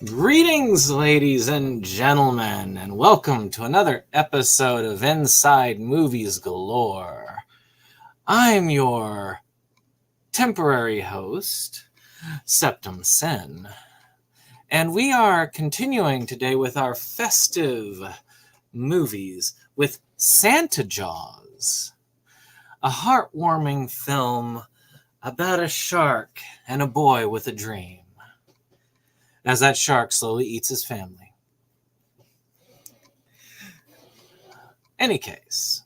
Greetings, ladies and gentlemen, and welcome to another episode of Inside Movies Galore. I'm your temporary host, SeptumSin, and we are continuing today with our festive movies with Santa Jaws, a heartwarming film about a shark and a boy with a dream, as that shark slowly eats his family. Any case,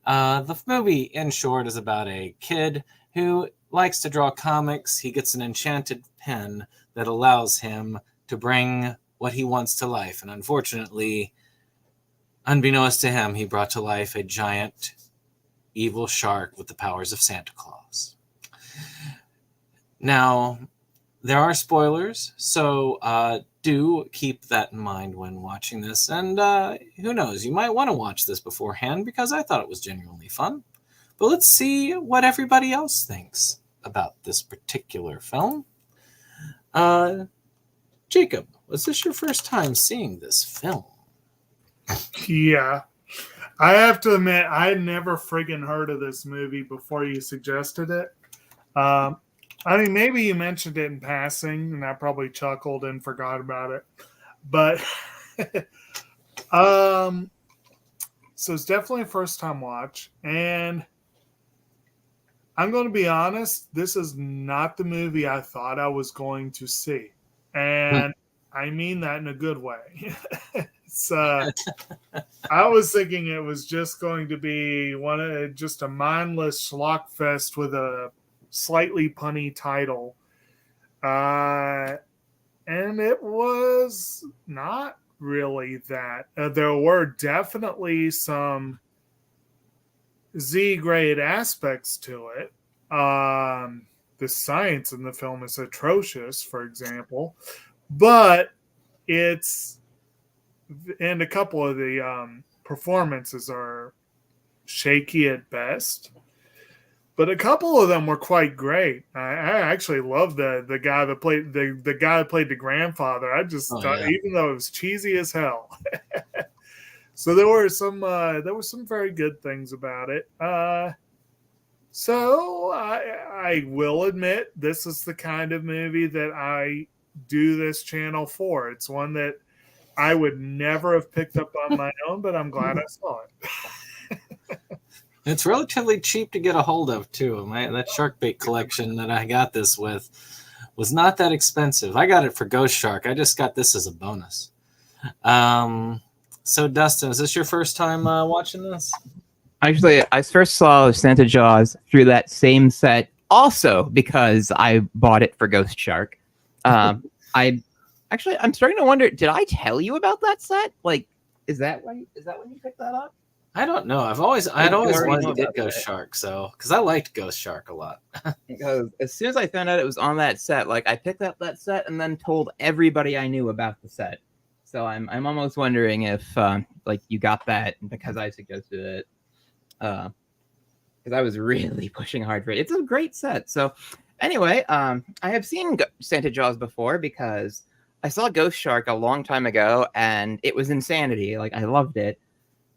the movie, in short, is about a kid who likes to draw comics. He gets an enchanted pen that allows him to bring what he wants to life. And unfortunately, unbeknownst to him, he brought to life a giant evil shark with the powers of Santa Claus. Now, there are spoilers, so do keep that in mind when watching this. And who knows, you might want to watch this beforehand because I thought it was genuinely fun. But let's see what everybody else thinks about this particular film. Jacob, was this your first time seeing this film? Yeah. I have to admit, I never friggin' heard of this movie before you suggested it. I mean, maybe you mentioned it in passing, and I probably chuckled and forgot about it. But, so it's definitely a first-time watch. And I'm going to be honest, this is not the movie I thought I was going to see. And I mean that in a good way. I was thinking it was just going to be just a mindless schlock fest with a slightly punny title, and it was not really that. There were definitely some Z-grade aspects to it. The science in the film is atrocious, for example, but and a couple of the performances are shaky at best. But a couple of them were quite great. I actually love the guy that played the guy that played the grandfather. I just thought, even though it was cheesy as hell. So there were some very good things about it. So I will admit, this is the kind of movie that I do this channel for. It's one that I would never have picked up on my own, but I'm glad I saw it. It's relatively cheap to get a hold of, too. That Sharkbait collection that I got this with was not that expensive. I got it for Ghost Shark. I just got this as a bonus. So, Dustin, is this your first time watching this? Actually, I first saw Santa Jaws through that same set, also because I bought it for Ghost Shark. I'm starting to wonder, did I tell you about that set? Like, is that when you picked that up? I don't know. I'd always wanted to get Ghost Shark, because I liked Ghost Shark a lot. Because as soon as I found out it was on that set, like I picked up that set and then told everybody I knew about the set. So I'm almost wondering if like you got that because I suggested it. Because I was really pushing hard for it. It's a great set. So anyway, I have seen Santa Jaws before because I saw Ghost Shark a long time ago and it was insanity. Like I loved it.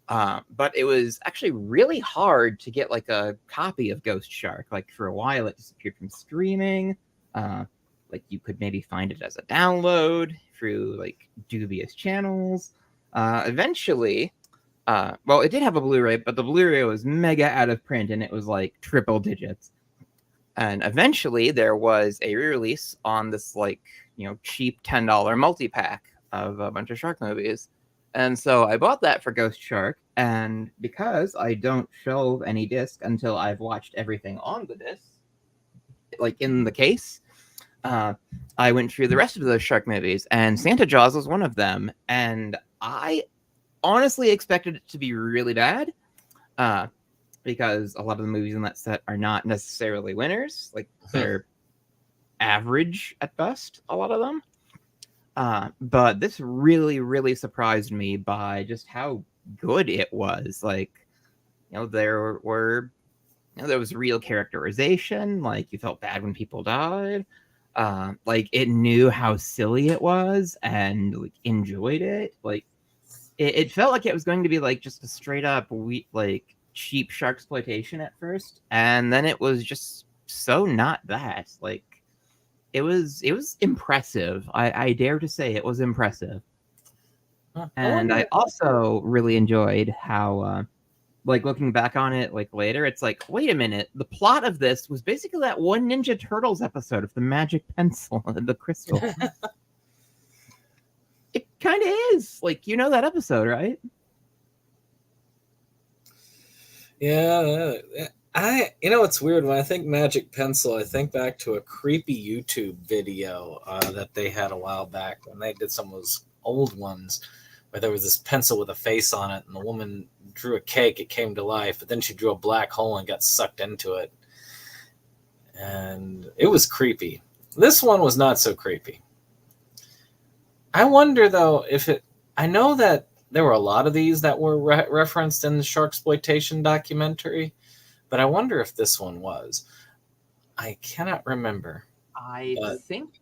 But it was actually really hard to get like a copy of Ghost Shark. Like for a while it disappeared from streaming. Like you could maybe find it as a download through like dubious channels. Eventually, well, it did have a Blu-ray, but the Blu-ray was mega out of print and it was like triple digits. And eventually there was a re-release on this like, cheap $10 multi-pack of a bunch of shark movies. And so I bought that for Ghost Shark, and because I don't shelve any disc until I've watched everything on the disc, like in the case, I went through the rest of those shark movies, and Santa Jaws was one of them. And I honestly expected it to be really bad, because a lot of the movies in that set are not necessarily winners. Like they're average at best, a lot of them. But this really, really surprised me by just how good it was. Like, there was real characterization. Like, you felt bad when people died. Like it knew how silly it was and like enjoyed it. Like it felt like it was going to be like just a straight up like cheap shark exploitation at first, and then it was just so not that. Like it was impressive. I dare to say it was impressive. And I also really enjoyed how like looking back on it like later, it's like, wait a minute, the plot of this was basically that one Ninja Turtles episode of the magic pencil and the crystal. It kind of is. Like, you know that episode, right? Yeah, it's weird when I think magic pencil, I think back to a creepy YouTube video that they had a while back when they did some of those old ones where there was this pencil with a face on it and the woman drew a cake, it came to life, but then she drew a black hole and got sucked into it. And it was creepy. This one was not so creepy. I wonder, though, I know that there were a lot of these that were referenced in the Sharksploitation documentary, but I wonder if this one was. I cannot remember. I think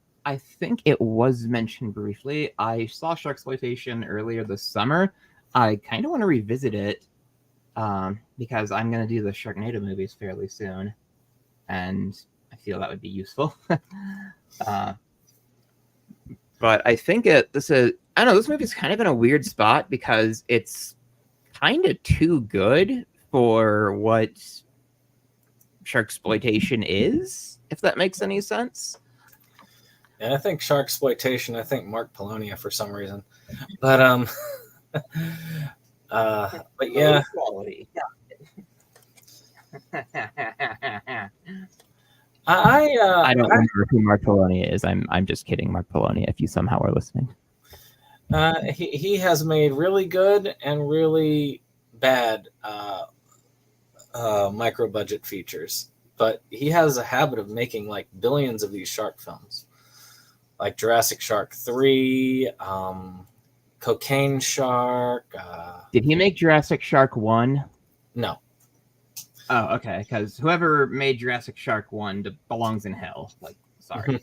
it was mentioned briefly. I saw Sharksploitation earlier this summer. I kind of want to revisit it because I'm going to do the Sharknado movies fairly soon, and I feel that would be useful. But I think this movie's kind of in a weird spot because it's kind of too good for what Sharksploitation is, if that makes any sense. Yeah, I think Sharksploitation, I think Mark Polonia for some reason. But but yeah. Quality. I don't remember who Mark Polonia is. I'm just kidding, Mark Polonia, if you somehow are listening. He has made really good and really bad micro budget features, but he has a habit of making like billions of these shark films, like Jurassic Shark 3, Cocaine Shark. Did he make Jurassic Shark 1? No. Oh, okay. Because whoever made Jurassic Shark 1 belongs in hell. Like, sorry.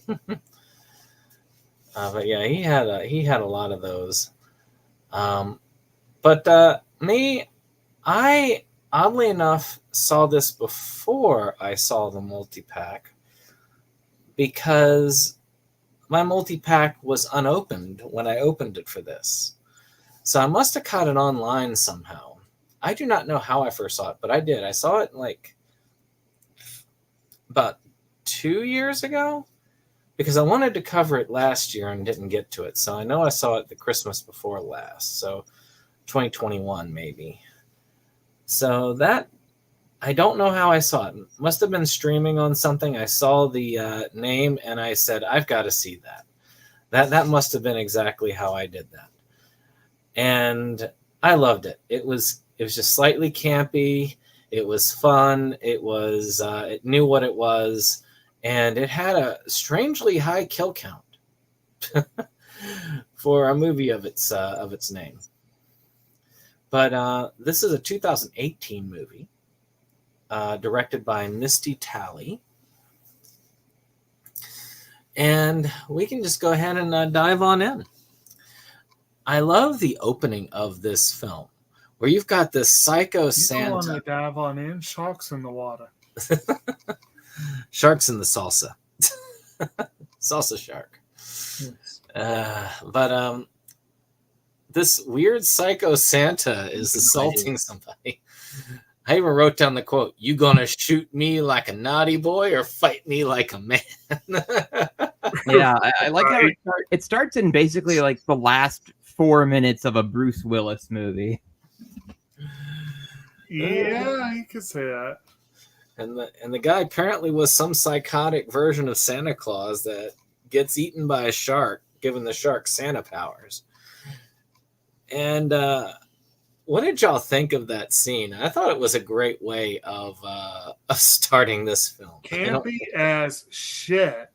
But yeah, he had a lot of those. But I oddly enough saw this before I saw the multi-pack because my multi-pack was unopened when I opened it for this. So I must have caught it online somehow. I do not know how I first saw it, but I did. I saw it like about 2 years ago because I wanted to cover it last year and didn't get to it. So I know I saw it the Christmas before last. So 2021 maybe. So that, I don't know how I saw it. It must have been streaming on something. I saw the name and I said, I've got to see that. That must have been exactly how I did that. And I loved it. It was just slightly campy. It was fun. It knew what it was, and it had a strangely high kill count for a movie of its name. But this is a 2018 movie, directed by Misty Talley, and we can just go ahead and dive on in. I love the opening of this film, where you've got this psycho Santa. You don't want to dive on in. Sharks in the water. Sharks in the salsa. Salsa shark. Yes. But this weird psycho Santa is assaulting somebody. I even wrote down the quote, "You gonna shoot me like a naughty boy or fight me like a man?" Yeah, I like how it starts in basically like the last 4 minutes of a Bruce Willis movie. Yeah, you could say that. And the guy apparently was some psychotic version of Santa Claus that gets eaten by a shark, giving the shark Santa powers. And what did y'all think of that scene? I thought it was a great way of starting this film. Campy as shit.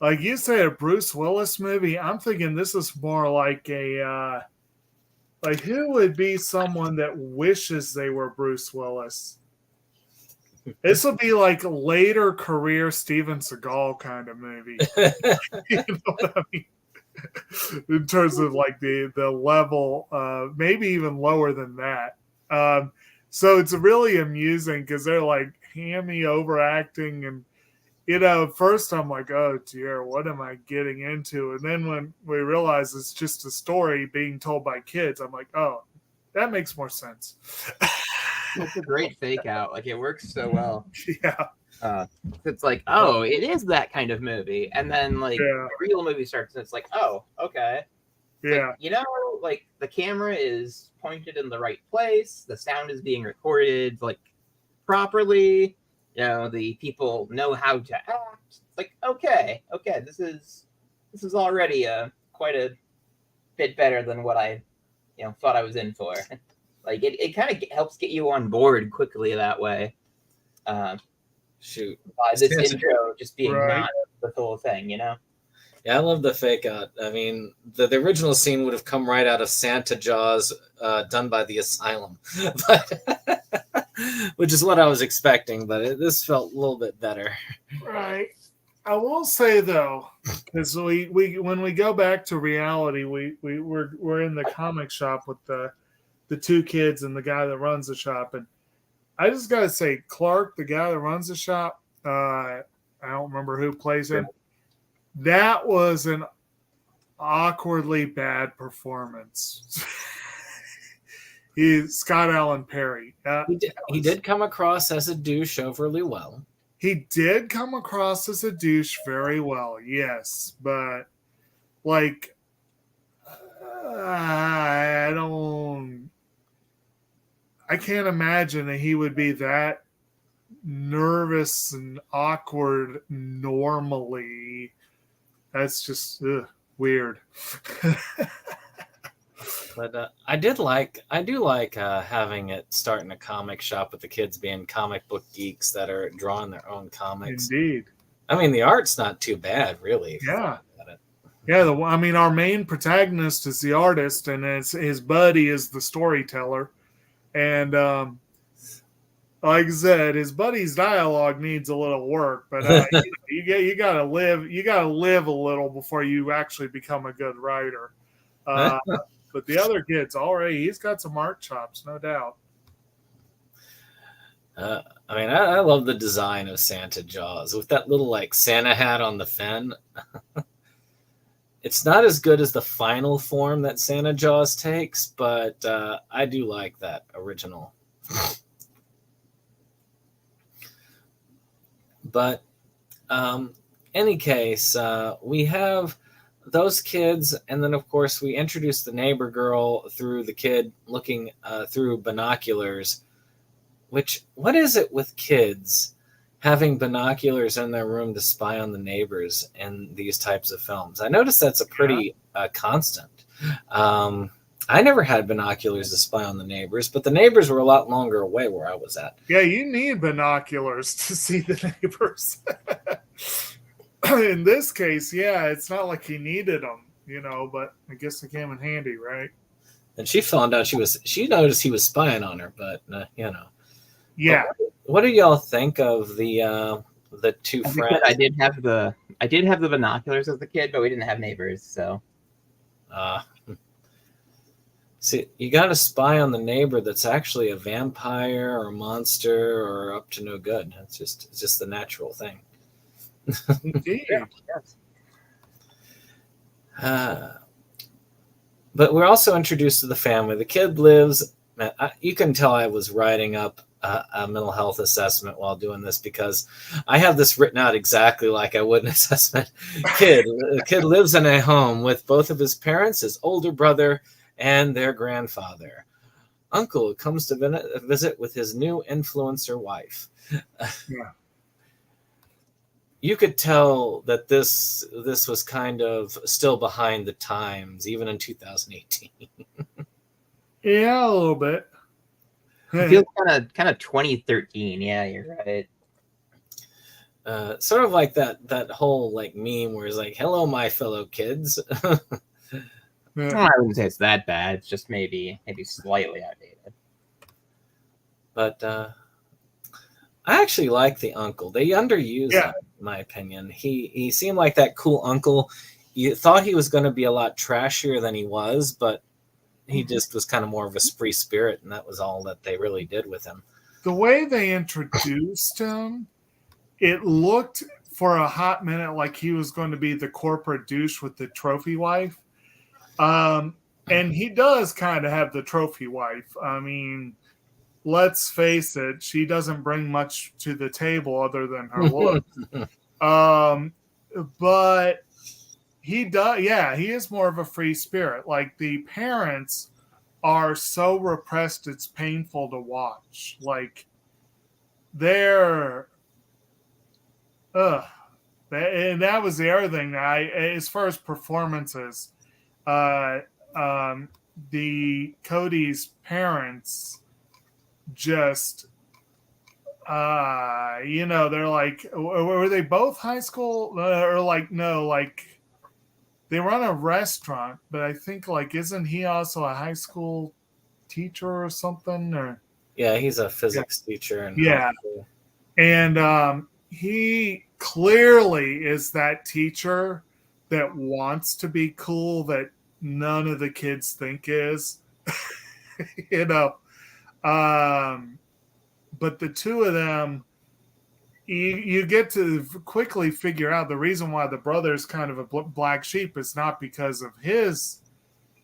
Like you say, a Bruce Willis movie. I'm thinking this is more like a like who would be someone that wishes they were Bruce Willis? This will be like a later career Steven Seagal kind of movie. You know what I mean? In terms of like the level, maybe even lower than that. So it's really amusing because they're like hammy overacting, and at first I'm like, oh dear, what am I getting into? And then when we realize it's just a story being told by kids, I'm like, oh, that makes more sense. It's a great fake out. Like, it works so well. Yeah. It's like, oh, it is that kind of movie. And then, like, Yeah. the real movie starts, and it's like, oh, okay. It's Yeah. like, like, the camera is pointed in the right place. The sound is being recorded, like, properly. The people know how to act. It's like, okay, this is already quite a bit better than what I, thought I was in for. Like, it kind of helps get you on board quickly that way. Shoot. By this intro just being Right. not the whole thing, Yeah, I love the fake out. I mean, the original scene would have come right out of Santa Jaws, done by the Asylum, but which is what I was expecting. But this felt a little bit better. Right. I will say though, because we when we go back to reality, we're in the comic shop with the two kids and the guy that runs the shop, and I just gotta say, Clark, the guy that runs the shop, I don't remember who plays him. That was an awkwardly bad performance. He's Scott Allen Perry. He did come across as a douche overly well. He did come across as a douche very well, yes, but like I can't imagine that he would be that nervous and awkward normally. That's just weird. But I do like having it start in a comic shop with the kids being comic book geeks that are drawing their own comics. Indeed. I mean, the art's not too bad, really. Yeah. Yeah, our main protagonist is the artist, and his buddy is the storyteller. And like I said, his buddy's dialogue needs a little work, but you gotta live a little before you actually become a good writer. But the other kid's he's got some art chops, no doubt. I mean, I love the design of Santa Jaws with that little like Santa hat on the fin. It's not as good as the final form that Santa Jaws takes, but I do like that original. But any case, we have those kids, and then of course we introduce the neighbor girl through the kid looking through binoculars. What is it with kids having binoculars in their room to spy on the neighbors in these types of films? I noticed that's a pretty constant. I never had binoculars to spy on the neighbors, but the neighbors were a lot longer away where I was at. Yeah, you need binoculars to see the neighbors. In this case, yeah, it's not like he needed them, but I guess they came in handy, right? And she found out she noticed he was spying on her, but Yeah. But what do y'all think of the two friends? I did have the binoculars as a kid, but we didn't have neighbors, so. See, you got to spy on the neighbor that's actually a vampire or a monster or up to no good. It's just the natural thing. Indeed. But we're also introduced to the family. The kid lives. You can tell I was writing up a mental health assessment while doing this because I have this written out exactly like I would an assessment. The kid lives in a home with both of his parents, his older brother, and their grandfather. Uncle comes to visit with his new influencer wife. Yeah. You could tell that this was kind of still behind the times, even in 2018. Yeah, a little bit. It feels kind of 2013. Yeah, you're right. Sort of like that whole like meme where it's like, "Hello, my fellow kids." Well, I wouldn't say it's that bad. It's just maybe slightly outdated. But I actually like the uncle. They underuse him, in my opinion. He seemed like that cool uncle. You thought he was going to be a lot trashier than he was, but he just was kind of more of a free spirit, and that was all that they really did with him. The way they introduced him, it looked for a hot minute like he was going to be the corporate douche with the trophy wife. And he does kind of have the trophy wife. I mean, let's face it, she doesn't bring much to the table other than her look. But he does, yeah, he is more of a free spirit. Like, the parents are so repressed, it's painful to watch. Like, they're, and that was the other thing. As far as performances, the Cody's parents just, they're like, were they both high school or like, no, like they run a restaurant, but I think like, isn't he also a high school teacher or something? Or yeah, he's a physics teacher. And he clearly is that teacher that wants to be cool that none of the kids think is, but the two of them, you get to quickly figure out the reason why the brother's kind of a black sheep is not because of his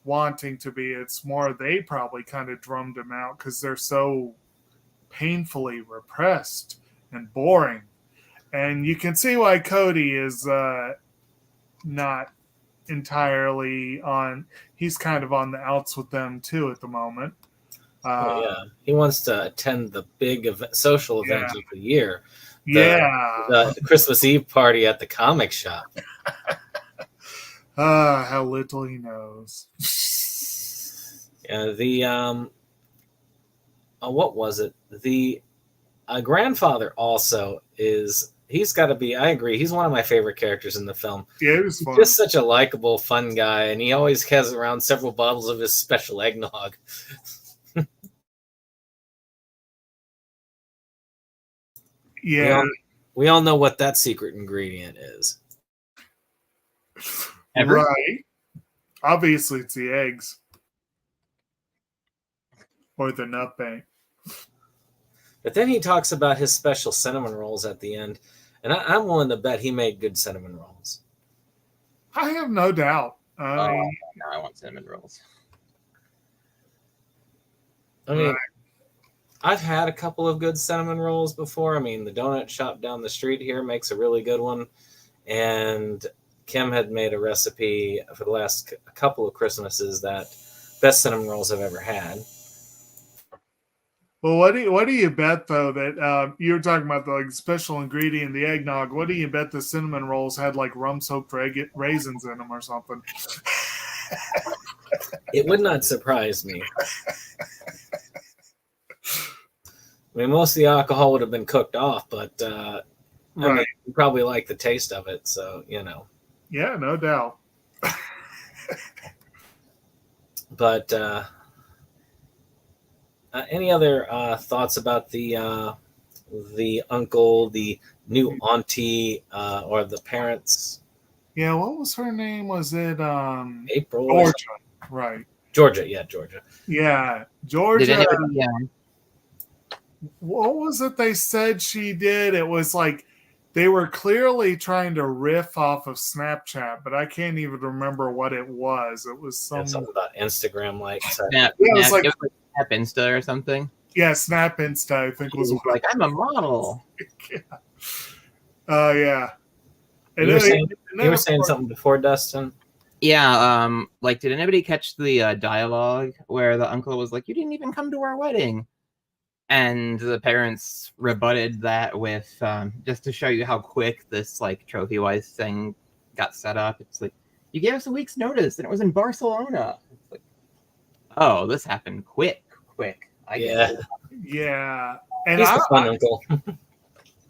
wanting to be. It's more they probably kind of drummed him out because they're so painfully repressed and boring. And you can see why Cody is not entirely on. He's kind of on the outs with them too at the moment. He wants to attend the big social event of the year. The Christmas Eve party at the comic shop. How little he knows. Yeah, what was it? The grandfather also is. He's got to be. I agree. He's one of my favorite characters in the film. Yeah, it was fun. Just such a likable, fun guy, and he always has around several bottles of his special eggnog. Yeah, we all know what that secret ingredient is. Right. Obviously, it's the eggs or the nut bank. But then he talks about his special cinnamon rolls at the end, and I'm willing to bet he made good cinnamon rolls. I have no doubt. Now I want cinnamon rolls. I mean, I've had a couple of good cinnamon rolls before. I mean, the donut shop down the street here makes a really good one. And Kim had made a recipe for the last couple of Christmases that best cinnamon rolls I've ever had. Well, what do you bet though that you were talking about the like special ingredient, the eggnog? What do you bet the cinnamon rolls had like rum soaked raisins in them or something? It would not surprise me. I mean, most of the alcohol would have been cooked off, but I mean, you probably like the taste of it, so you know. Yeah, no doubt. But any other thoughts about the uncle, the new auntie, or the parents? Yeah, what was her name? Was it April? Georgia, right? Georgia, yeah, Georgia. Yeah, Georgia. Did anybody, what was it they said she did? It was like they were clearly trying to riff off of Snapchat, but I can't even remember what it was. It was something about Instagram, like Snap, it was like Snap Insta or something. Yeah, Snap Insta, I think was like I'm a model. Yeah. And you were saying something before, Dustin? Yeah, like did anybody catch the dialogue where the uncle was like, "You didn't even come to our wedding," and the parents rebutted that with just to show you how quick this like trophy-wise thing got set up. It's like, you gave us a week's notice, and it was in Barcelona. It's like, oh, this happened quick. I get it. Yeah, and he's a fun uncle.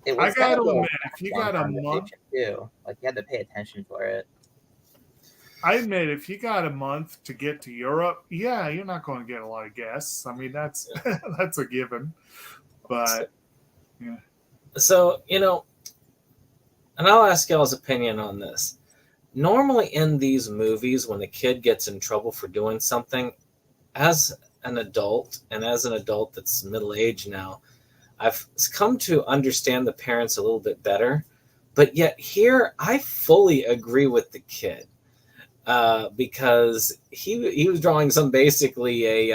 It was I gotta admit, if you got a month, too, like you had to pay attention for it. I admit, if you got a month to get to Europe, yeah, you're not going to get a lot of guests. I mean, that's that's a given. But yeah, So, and I'll ask y'all's opinion on this. Normally in these movies, when the kid gets in trouble for doing something, as an adult, and as an adult that's middle-aged now, I've come to understand the parents a little bit better. But yet here, I fully agree with the kid. Because he was drawing some basically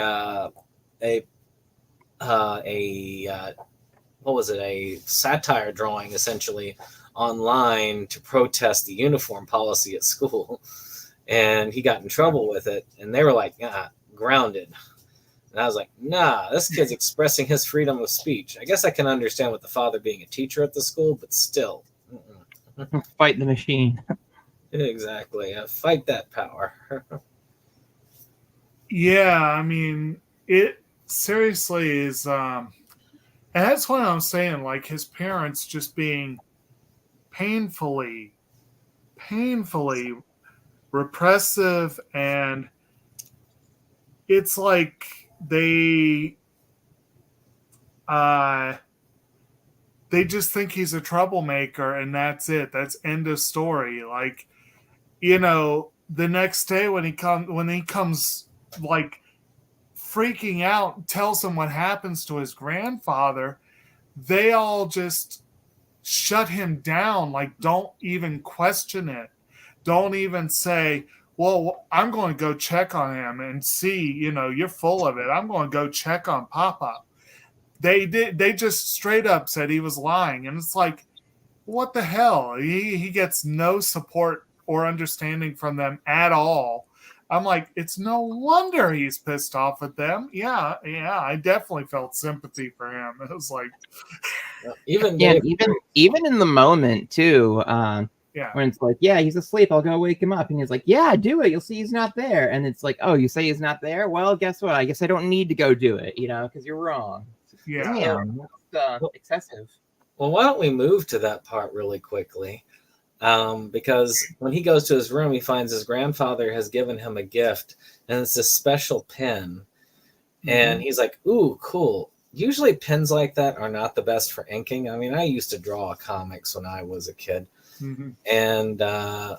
what was it, a satire drawing essentially online to protest the uniform policy at school, and he got in trouble with it, and they were like, grounded. And I was like, nah, this kid's expressing his freedom of speech. I guess I can understand with the father being a teacher at the school, but still. Fight the machine. Exactly. Fight that power. Yeah, I mean, it seriously is, and that's what I'm saying, like his parents just being painfully repressive, and it's like they just think he's a troublemaker, and that's it. That's end of story. Like, the next day when he comes like freaking out, tells him what happens to his grandfather, they all just shut him down. Like, don't even question it. Don't even say, well, I'm going to go check on him and see, you're full of it. I'm going to go check on Papa. They just straight up said he was lying. And it's like, what the hell? He gets no support or understanding from them at all. I'm like, it's no wonder he's pissed off at them. Yeah, I definitely felt sympathy for him. It was like, even in the moment too. When it's like, yeah, he's asleep, I'll go wake him up, and he's like, yeah, do it. You'll see he's not there. And it's like, oh, you say he's not there? Well, guess what? I guess I don't need to go do it, because you're wrong. Yeah, damn, that's excessive. Well, why don't we move to that part really quickly? Because when he goes to his room, he finds his grandfather has given him a gift, and it's a special pen. And he's like, ooh, cool. Usually pens like that are not the best for inking. I mean, I used to draw comics when I was a kid. And there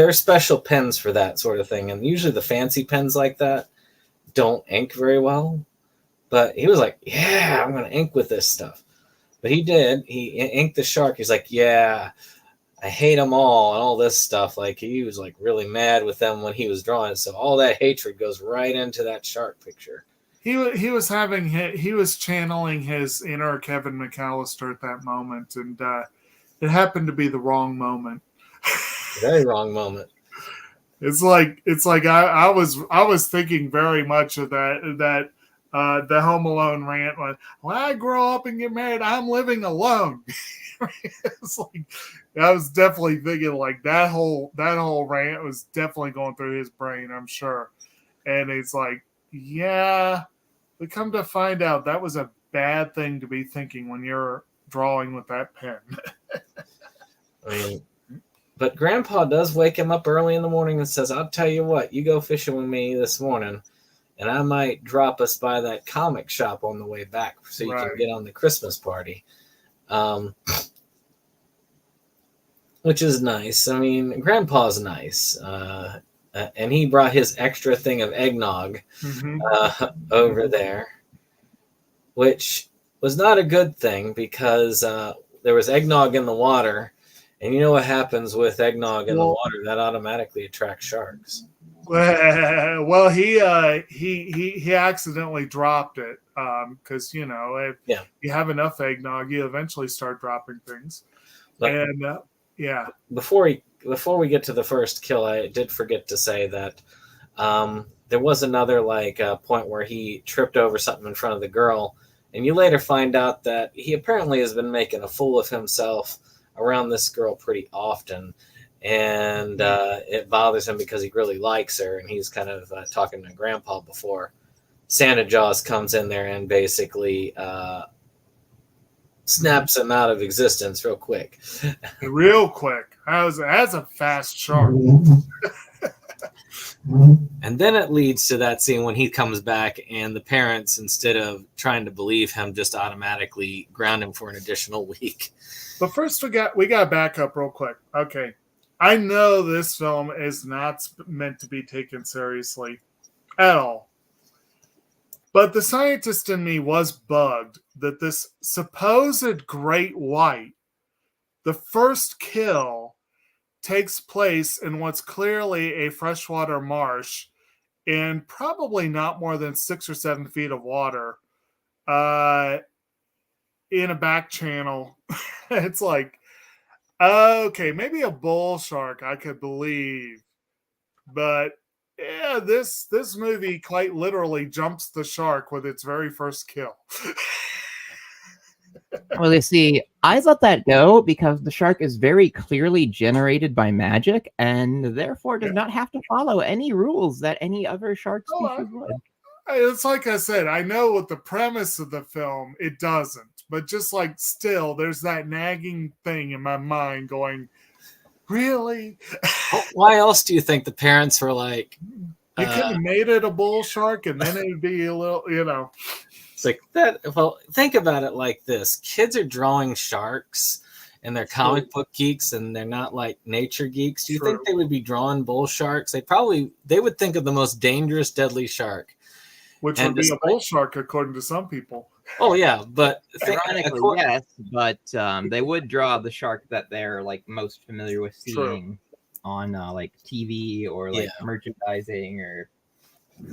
are special pens for that sort of thing. And usually the fancy pens like that don't ink very well. But he was like, yeah, I'm going to ink with this stuff. But he did. He inked the shark. He's like, yeah, I hate them all and all this stuff. Like, he was like really mad with them when he was drawing. So all that hatred goes right into that shark picture. He was channeling his inner Kevin McAllister at that moment, and it happened to be the wrong moment. Very wrong moment. It's like I was thinking very much of that the Home Alone rant. When I grow up and get married, I'm living alone. It's like, I was definitely thinking like that whole rant was definitely going through his brain, I'm sure. And it's like, yeah, but come to find out that was a bad thing to be thinking when you're drawing with that pen. I mean, but Grandpa does wake him up early in the morning and says, I'll tell you what, you go fishing with me this morning, and I might drop us by that comic shop on the way back so you can get on the Christmas party. Which is nice. I mean, Grandpa's nice. And he brought his extra thing of eggnog over there, which was not a good thing because there was eggnog in the water. And you know what happens with eggnog in the water? That automatically attracts sharks. Well, he accidentally dropped it because if you have enough eggnog, you eventually start dropping things. But, and before we get to the first kill, I did forget to say that there was another point where he tripped over something in front of the girl, and you later find out that he apparently has been making a fool of himself around this girl pretty often. And it bothers him because he really likes her, and he's kind of talking to Grandpa before Santa Jaws comes in there and basically snaps him out of existence real quick. Real quick. That's a fast shark. And then it leads to that scene when he comes back and the parents, instead of trying to believe him, just automatically ground him for an additional week. But first, we got to back up real quick. Okay, I know this film is not meant to be taken seriously at all. But the scientist in me was bugged that this supposed great white, the first kill, takes place in what's clearly a freshwater marsh in probably not more than 6 or 7 feet of water in a back channel. It's like, okay, maybe a bull shark I could believe. But yeah, this movie quite literally jumps the shark with its very first kill. Well, you see, I let that go because the shark is very clearly generated by magic and therefore does not have to follow any rules that any other shark species would. It's like I said, I know what the premise of the film, it doesn't. But just like still, there's that nagging thing in my mind going, really? Why else do you think the parents were like... You could have made it a bull shark and then it'd be a little, It's like that. Well, think about it like this. Kids are drawing sharks and they're comic book geeks and they're not like nature geeks. Do you think they would be drawing bull sharks? They would think of the most dangerous, deadly shark. Which would be a bull shark according to some people. Oh, yeah. But ironically, yes, but they would draw the shark that they're like most familiar with seeing on like TV or like merchandising, or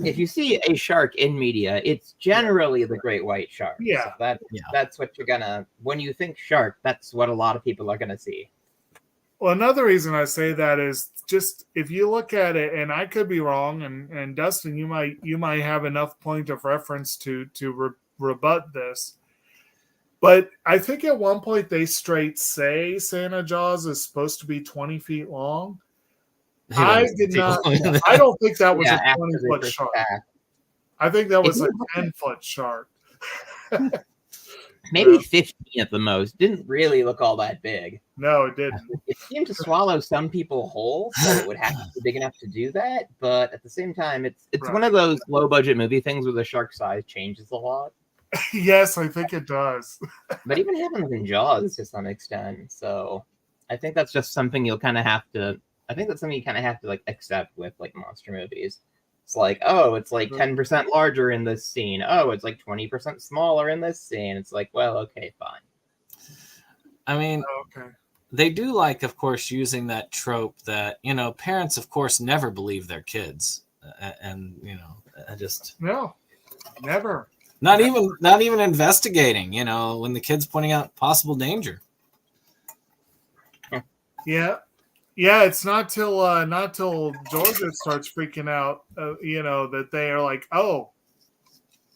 if you see a shark in media, it's generally the great white shark. Yeah. So that's what you're gonna, when you think shark, that's what a lot of people are gonna see. Well, another reason I say that is just if you look at it, and I could be wrong, and Dustin, you might have enough point of reference to rebut this. But I think at one point they straight say Santa Jaws is supposed to be 20 feet long. I did not. I don't think that was a 20-foot shark. I think that was a 10-foot shark. Maybe 15 at the most. Didn't really look all that big. No, it didn't. It seemed to swallow some people whole, so it would have to be big enough to do that. But at the same time, it's one of those low-budget movie things where the shark size changes a lot. Yes, I think it does. But even happens in Jaws to some extent. So I think that's just something you'll kind of have to. I think that's something you kind of have to like accept with like monster movies. It's like, oh, it's like 10% larger in this scene. Oh, it's like 20% smaller in this scene. It's like, well, okay, fine. I mean, they do like, of course, using that trope that, parents, of course, never believe their kids. And, I just... No, never. Not even investigating, when the kid's pointing out possible danger. Yeah. Yeah, it's not till Georgia starts freaking out, that they are like, oh,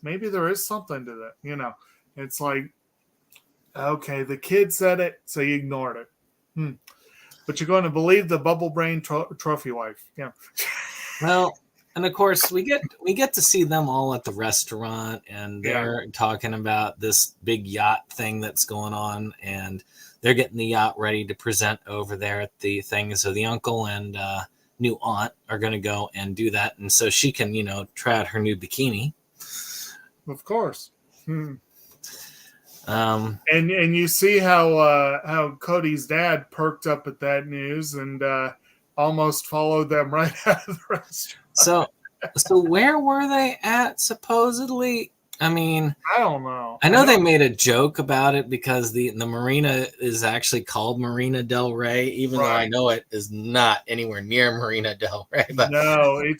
maybe there is something to that, It's like, okay, the kid said it, so you ignored it. But you're going to believe the bubble brain trophy wife. Yeah. Well, and of course we get to see them all at the restaurant, and they're talking about this big yacht thing that's going on, and they're getting the yacht ready to present over there at the thing. So the uncle and new aunt are going to go and do that. And so she can, try out her new bikini. Of course. And you see how Cody's dad perked up at that news and almost followed them right out of the restaurant. So where were they at supposedly? I mean, I don't know. I know they made a joke about it because the marina is actually called Marina Del Rey, even though I know it is not anywhere near Marina Del Rey. But no, it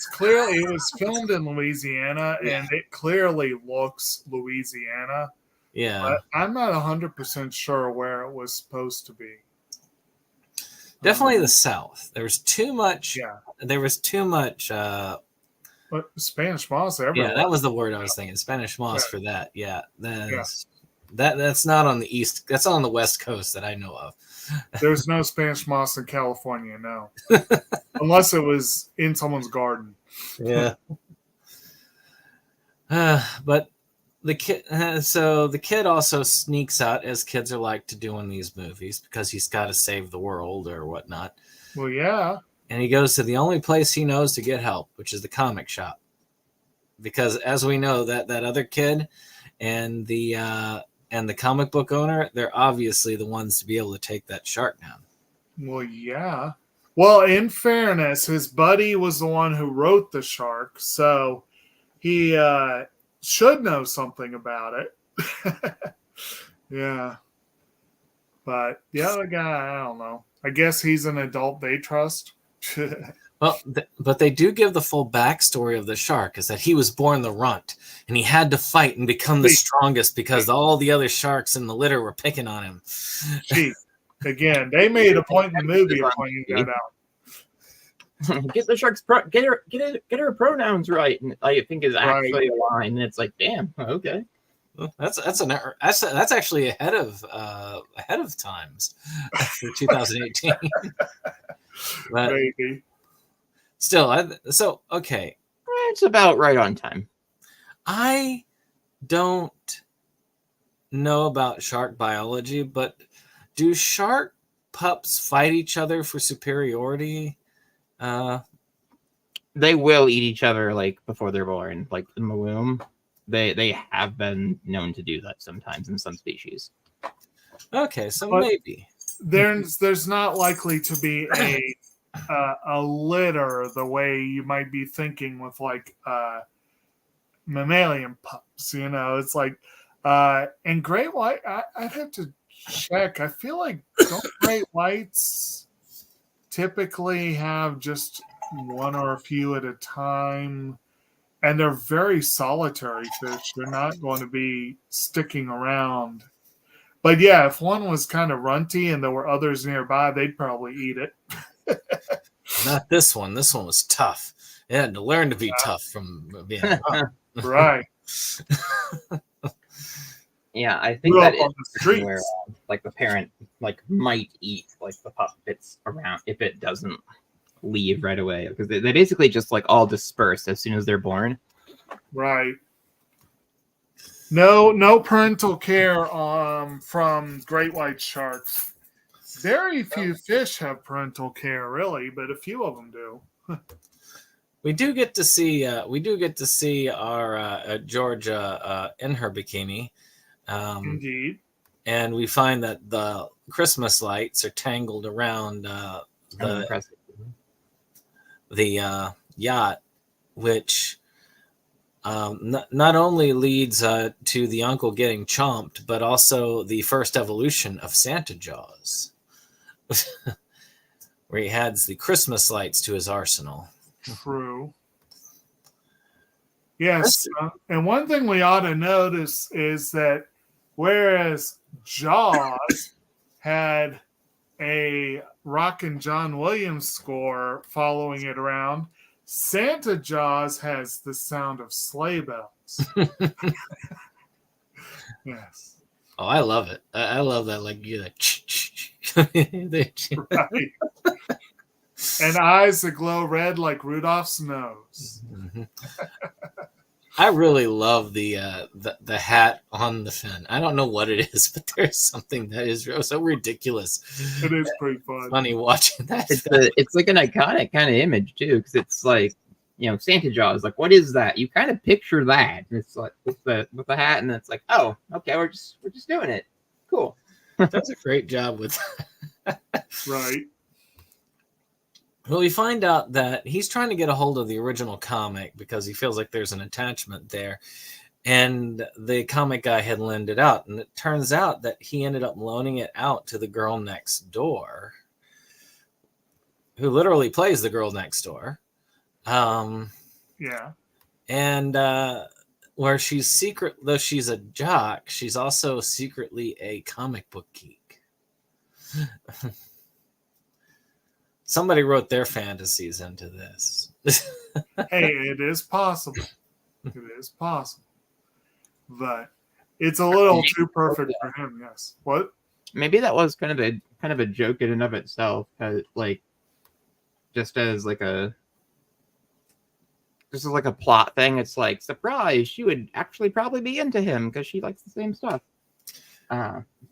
was filmed in Louisiana, and it clearly looks Louisiana. Yeah, but I'm not 100% sure where it was supposed to be. Definitely the South. There was too much. Yeah, there was too much. But Spanish moss everywhere. Yeah, that was the word I was thinking. Spanish moss for that. Yeah, that's not on the east. That's on the West Coast that I know of. There's no Spanish moss in California, no, unless it was in someone's garden. Yeah. But the kid. So the kid also sneaks out, as kids are like to do in these movies, because he's got to save the world or whatnot. Well, yeah. and he goes to the only place he knows to get help, which is the comic shop. Because as we know, that other kid and the comic book owner, they're obviously the ones to be able to take that shark down. Well, yeah. Well, in fairness, his buddy was the one who wrote the shark, so he should know something about it. Yeah. But the other guy, I don't know. I guess he's an adult they trust. Well, but they do give the full backstory of the shark, is that he was born the runt, and he had to fight and become the strongest because all the other sharks in the litter were picking on him. Gee, again, they made a point in the movie of pointing that out. Get the shark's get her pronouns right. And I think is actually a line, and it's like, damn, okay. That's actually ahead of times for 2018. But Maybe. Still, okay. It's about right on time. I don't know about shark biology, but do shark pups fight each other for superiority? They will eat each other like before they're born, like in the womb. They have been known to do that sometimes in some species. Okay, so but maybe there's not likely to be a litter the way you might be thinking with like mammalian pups. You know, it's like and great white. I'd have to check. I feel like don't great whites typically have just one or a few at a time, and they're very solitary fish. They're not going to be sticking around. But yeah, if one was kind of runty and there were others nearby, they'd probably eat it. Not this one. This one was tough. It had to learn to be tough from being right. Yeah, I think that is where like the parent like might eat like the pup that's around if it doesn't leave right away, because they basically just like all disperse as soon as they're born. Right. No parental care from great white sharks. Very few fish have parental care, really, but a few of them do. We do get to see our Georgia in her bikini. Indeed. And we find that the Christmas lights are tangled around the yacht, which not only leads to the uncle getting chomped, but also the first evolution of Santa Jaws, where he adds the Christmas lights to his arsenal. True. Yes, and one thing we ought to notice is that whereas Jaws had a Rockin' John Williams score following it around, Santa Jaws has the sound of sleigh bells. Yes. Oh, I love it. I love that. Like, you like, right. And eyes that glow red like Rudolph's nose. Mm-hmm. I really love the hat on the fin. I don't know what it is, but there's something that is so ridiculous. It is pretty fun. Funny watching that. It's like an iconic kind of image too, because it's like, you know, Santa Jaws. Like, what is that? You kind of picture that. It's like with the hat, and it's like, oh, okay, we're just doing it. Cool. Does a great job with that. Right. Well, we find out that he's trying to get a hold of the original comic because he feels like there's an attachment there. And the comic guy had lent it out. And it turns out that he ended up loaning it out to the girl next door, who literally plays the girl next door. Yeah. And where she's though she's a jock, she's also secretly a comic book geek. Somebody wrote their fantasies into this. Hey, it is possible. It is possible. But it's a little too perfect for him, yes. What? Maybe that was kind of a joke in and of itself, like just as like a plot thing. It's like, surprise, she would actually probably be into him because she likes the same stuff.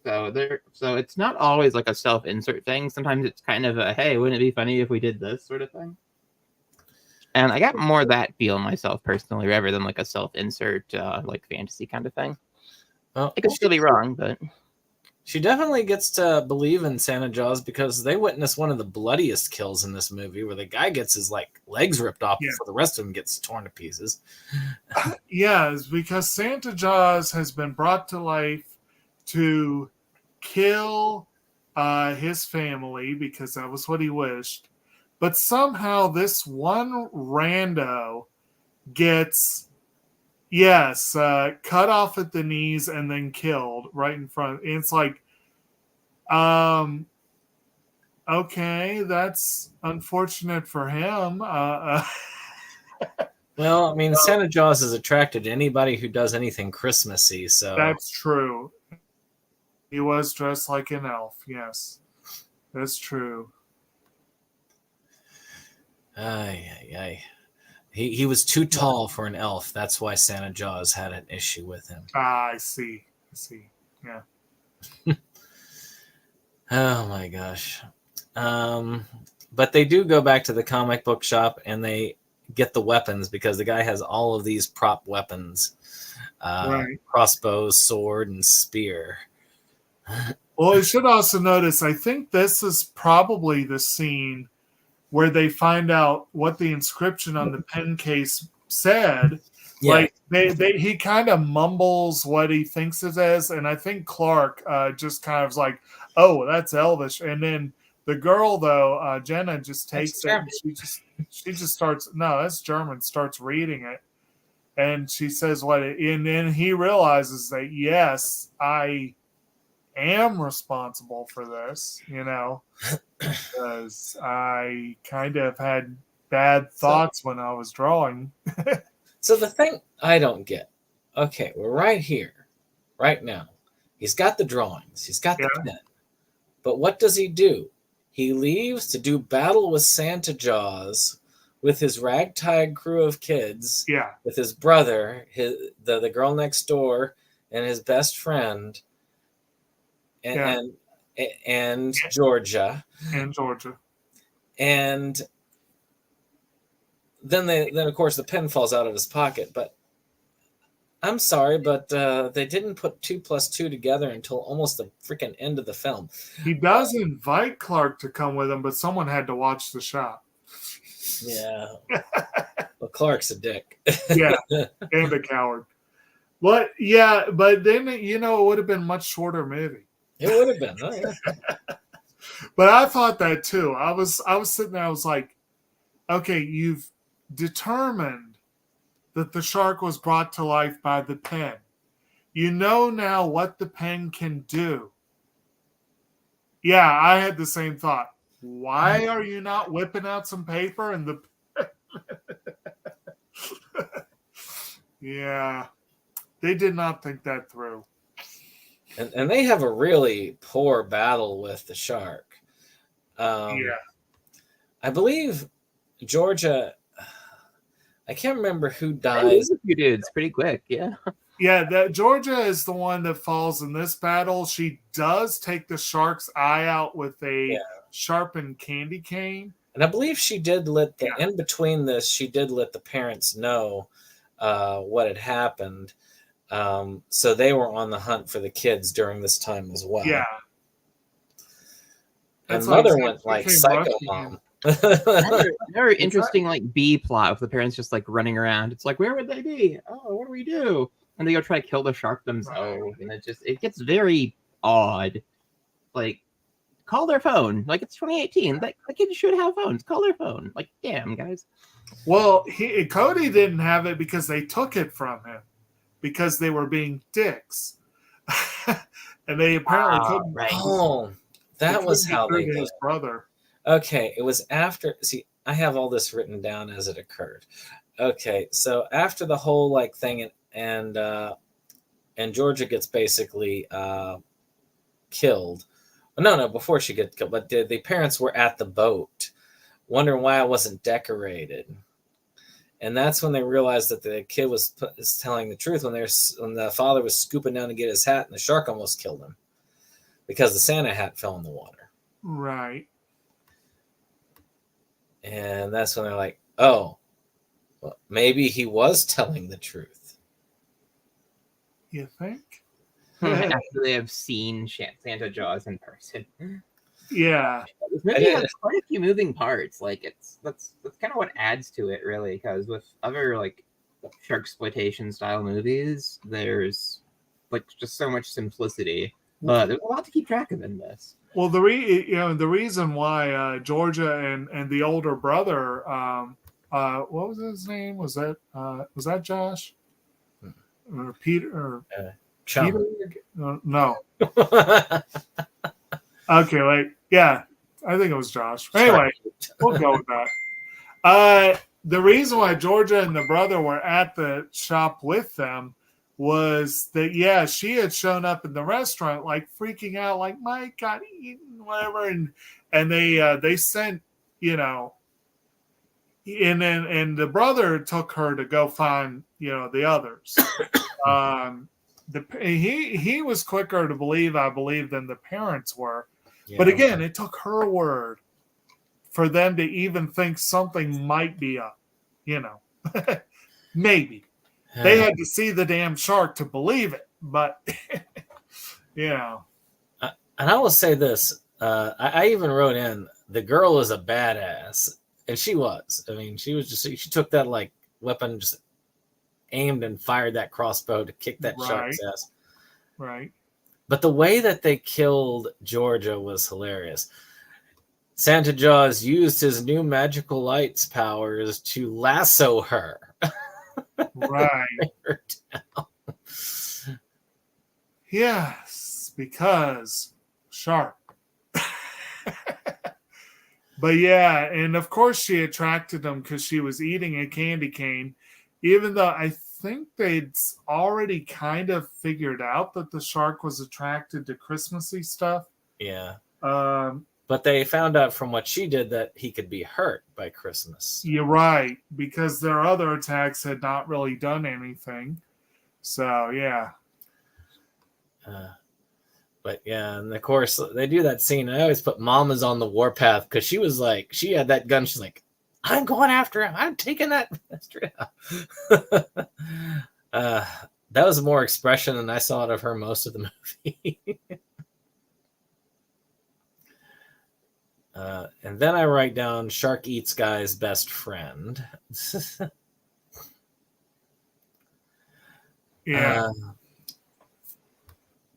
So it's not always like a self-insert thing. Sometimes it's kind of a, hey, wouldn't it be funny if we did this sort of thing? And I got more of that feel myself personally, rather than like a self-insert like fantasy kind of thing. Well, I could still be wrong, but she definitely gets to believe in Santa Jaws because they witness one of the bloodiest kills in this movie, where the guy gets his like legs ripped off before the rest of him gets torn to pieces. Yes, because Santa Jaws has been brought to life to kill his family because that was what he wished. But somehow this one rando gets, cut off at the knees and then killed right in front. And it's like, okay, that's unfortunate for him. Well, I mean, Santa Jaws is attracted to anybody who does anything Christmassy, so... That's true. He was dressed like an elf, yes. That's true. He was too tall for an elf. That's why Santa Jaws had an issue with him. I see. Yeah. Oh my gosh. But they do go back to the comic book shop and they get the weapons because the guy has all of these prop weapons. Right. Crossbow, sword, and spear. Well, you should also notice, I think this is probably the scene where they find out what the inscription on the pen case said. Yeah. Like he kind of mumbles what he thinks it is, and I think Clark just kind of is like, "Oh, that's Elvish." And then the girl, though, Jenna, just takes it. And she just starts. No, that's German. Starts reading it, and she says what it. And then he realizes that yes, I am responsible for this, because I kind of had bad thoughts when I was drawing. So the thing I don't get, okay, we're right here, right now. He's got the drawings, he's got the pen, but what does he do? He leaves to do battle with Santa Jaws with his ragtag crew of kids, with his brother, the girl next door, and his best friend. And Georgia. And Georgia. And then of course the pen falls out of his pocket. But I'm sorry, but they didn't put 2 + 2 together until almost the freaking end of the film. He does invite Clark to come with him, but someone had to watch the shop. Yeah. Well, Clark's a dick. Yeah, and a coward. But then it would have been a much shorter movie. It would have been. Oh, yeah. But I thought that too. I was sitting there, I was like, okay, you've determined that the shark was brought to life by the pen. You know now what the pen can do. Yeah, I had the same thought. Why are you not whipping out some paper and the Yeah. They did not think that through. And they have a really poor battle with the shark. I believe Georgia, I can't remember who dies. You did. It's pretty quick, yeah. Yeah, that Georgia is the one that falls in this battle. She does take the shark's eye out with a sharpened candy cane. And I believe she did in between this, she did let the parents know what had happened. So they were on the hunt for the kids during this time as well. Yeah. And Mother went like psycho mom. Very interesting, like B plot with the parents just like running around. It's like, where would they be? Oh, what do we do? And they go try to kill the shark themselves, and it gets very odd. Like, call their phone. Like, it's 2018. Like, the kids should have phones. Call their phone. Like, damn, guys. Well, Cody didn't have it because they took it from him because they were being dicks, and they apparently couldn't. Right. Oh, that was how they did his brother. Okay, it was after. See, I have all this written down as it occurred. Okay, so after the whole like thing, and Georgia gets basically killed. No, before she gets killed, but the parents were at the boat, wondering why it wasn't decorated, and that's when they realized that the kid was telling the truth when the father was scooping down to get his hat, and the shark almost killed him. because the Santa hat fell in the water. Right. And that's when they're like, oh, well, maybe he was telling the truth. You think? After they have seen Santa Jaws in person. Yeah. This movie has quite a few moving parts. Like that's kind of what adds to it, really, because with other like shark exploitation style movies, there's like just so much simplicity. But there's a lot to keep track of in this. Well, the reason why Georgia and the older brother, what was his name? Was that Josh or Peter or Chum. Peter? No. Okay, yeah, I think it was Josh. Anyway, we'll go with that. The reason why Georgia and the brother were at the shop with them was that, yeah, she had shown up in the restaurant like freaking out, like Mike got eaten, whatever, and they sent, and the brother took her to go find the others. He was quicker to believe, I believe, than the parents were. Yeah. But again, it took her word for them to even think something might be up, maybe. They had to see the damn shark to believe it, but And I will say this: I even wrote in the girl is a badass, and she was. I mean, she took that like weapon, just aimed and fired that crossbow to kick that shark's ass. Right. But the way that they killed Georgia was hilarious. Santa Jaws used his new magical lights powers to lasso her. Right. Yes, because shark. But yeah, and of course she attracted them because she was eating a candy cane, even though I think they'd already kind of figured out that the shark was attracted to Christmassy stuff. Yeah. But they found out from what she did that he could be hurt by Christmas. You're right, because their other attacks had not really done anything. So, yeah. But yeah, and of course they do that scene. I always put Mama's on the warpath because she was like, she had that gun. She's like, I'm going after him. I'm taking that bastard out. That was more expression than I saw out of her most of the movie. And then I write down Shark Eats Guy's best friend. Yeah.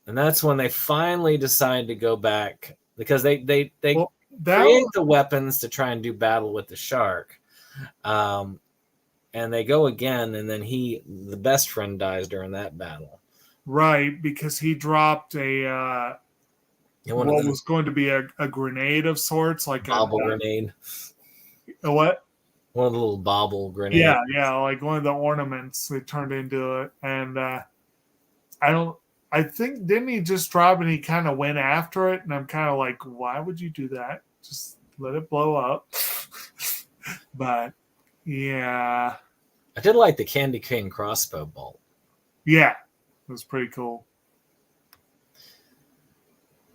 And that's when they finally decide to go back because they create the weapons to try and do battle with the shark. And they go again, and then the best friend dies during that battle. Right, because he dropped what was going to be a grenade of sorts, like bobble grenade. A what? One of the little bobble grenades. Yeah, like one of the ornaments they turned into it. And I think, didn't he just drop and he kind of went after it? And I'm kind of like, why would you do that? Just let it blow up. But, yeah. I did like the candy cane crossbow bolt. Yeah, it was pretty cool.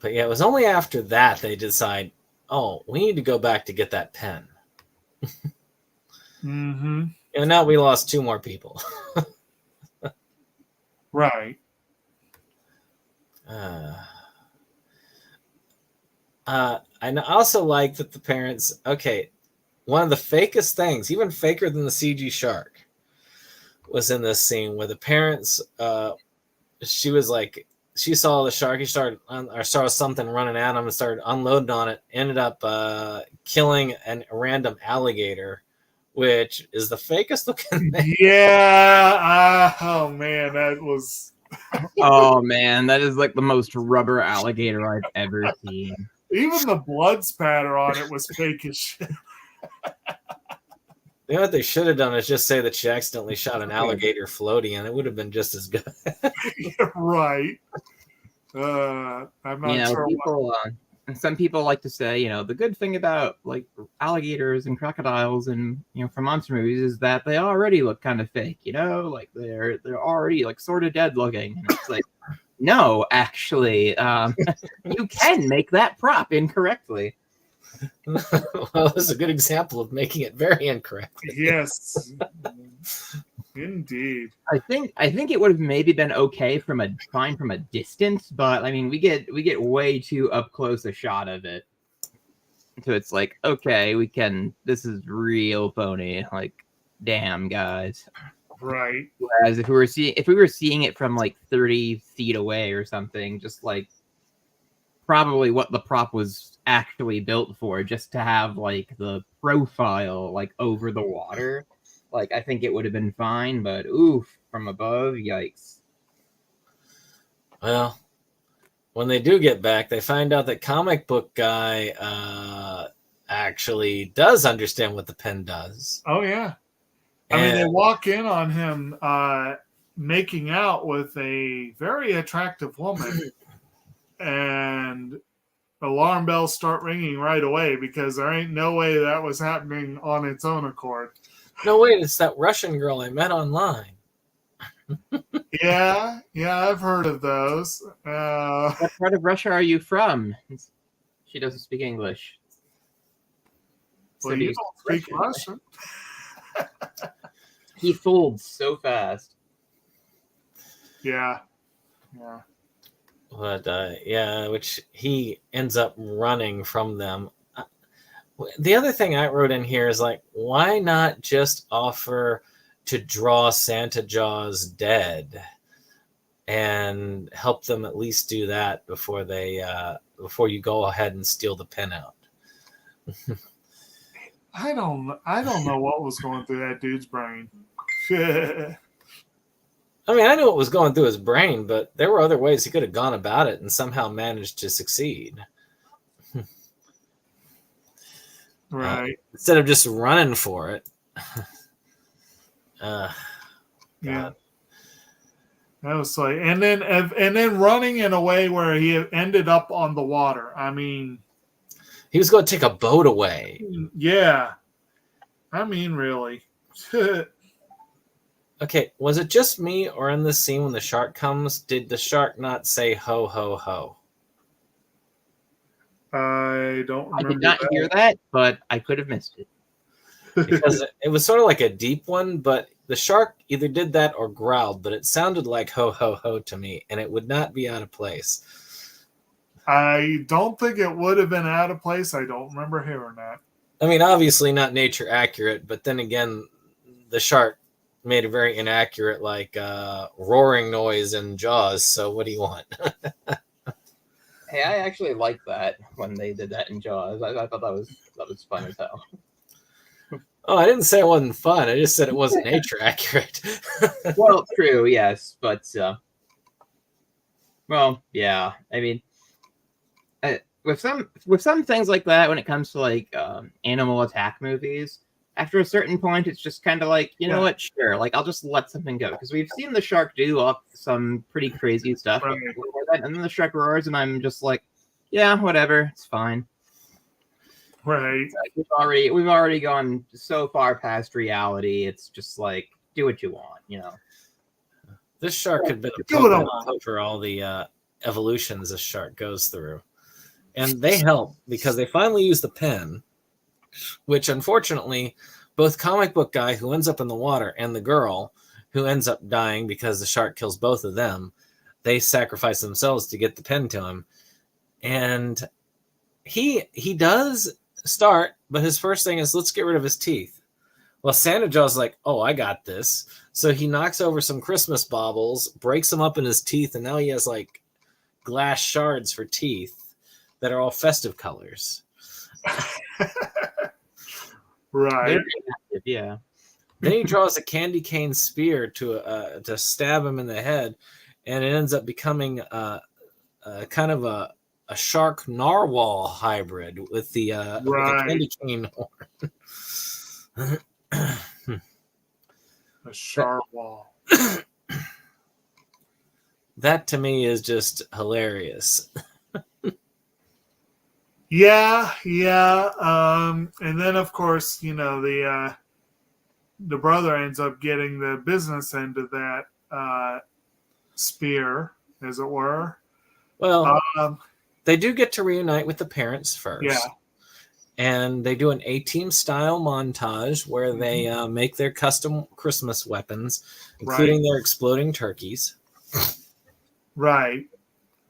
But yeah, it was only after that they decide, oh, we need to go back to get that pen. Mm-hmm. And now we lost 2 more people. Right. I also like that the parents, one of the fakest things, even faker than the CG shark, was in this scene where the parents, she was like, she saw the shark, saw something running at him and started unloading on it, ended up killing a random alligator, which is the fakest looking thing. Yeah. Oh, man, that was... Oh, man, that is like the most rubber alligator I've ever seen. Even the blood spatter on it was fake as shit. You know what they should have done is just say that she accidentally shot an alligator floaty, and it would have been just as good. Right. I'm not sure. Some people like to say, the good thing about like alligators and crocodiles and from monster movies is that they already look kind of fake. Like they're already like sort of dead looking. And it's like, No, actually, you can make that prop incorrectly. Well, this is a good example of making it very incorrect. Yes, indeed. I think it would have maybe been okay from a distance, but I mean we get way too up close a shot of it. So it's like, okay, this is real phony. Like, damn, guys. Right. Whereas if we were seeing it from like 30 feet away or something, just like probably what the prop was actually built for, just to have like the profile like over the water, like I think it would have been fine. But oof, from above, yikes. Well, when they do get back, they find out that comic book guy actually does understand what the pen does. Oh yeah. I mean, they walk in on him making out with a very attractive woman, and alarm bells start ringing right away because there ain't no way that was happening on its own accord. No, wait, it's that Russian girl I met online. Yeah, I've heard of those. What part of Russia are you from? She doesn't speak English. Well, you don't speak Russian. He folds so fast. Yeah. But which he ends up running from them. The other thing I wrote in here is like, why not just offer to draw Santa Jaws dead and help them at least do that before you go ahead and steal the pen out? I don't know what was going through that dude's brain. I mean, I knew what was going through his brain, but there were other ways he could have gone about it and somehow managed to succeed. Right. Instead of just running for it. Yeah. That was like, and then running in a way where he ended up on the water. I mean, he was going to take a boat away. Yeah. I mean, really. Okay, was it just me, or in this scene when the shark comes, did the shark not say ho, ho, ho? I don't remember. I did not hear that, but I could have missed it. Because it was sort of like a deep one, but the shark either did that or growled, but it sounded like ho, ho, ho to me, and it would not be out of place. I don't think it would have been out of place. I don't remember hearing that. I mean, obviously not nature accurate, but then again, the shark made a very inaccurate, like, roaring noise in Jaws, so what do you want? Hey, I actually liked that when they did that in Jaws. I thought that was fun as hell. Oh, I didn't say it wasn't fun. I just said it wasn't nature accurate. Well, true, yes, but well, yeah. I mean, with some things like that, when it comes to like animal attack movies, after a certain point, it's just kind of like, you know what? Sure, like I'll just let something go because we've seen the shark do some pretty crazy stuff, Right. and then the shark roars, and I'm just like, yeah, whatever, it's fine. Right. Like, we've already gone so far past reality. It's just like, do what you want, you know. This shark had been a Do what I Pokemon for all the evolutions this shark goes through. And they help because they finally use the pen, which unfortunately, both comic book guy who ends up in the water and the girl who ends up dying because the shark kills both of them, they sacrifice themselves to get the pen to him. And he does start, but his first thing is, let's get rid of his teeth. Well, Santa Jaw's like, oh, I got this. So he knocks over some Christmas baubles, breaks them up in his teeth, and now he has like glass shards for teeth that are all festive colors. Right. Yeah. Then he draws a candy cane spear to stab him in the head, and it ends up becoming kind of a shark narwhal hybrid with the with a candy cane horn. A shark wall. That to me is just hilarious. Yeah. And then of course, you know, the brother ends up getting the business end of that spear. as it were. Well, Um, they do get to reunite with the parents first. Yeah. And they do an A-Team style montage where they make their custom Christmas weapons, including their exploding turkeys. Right.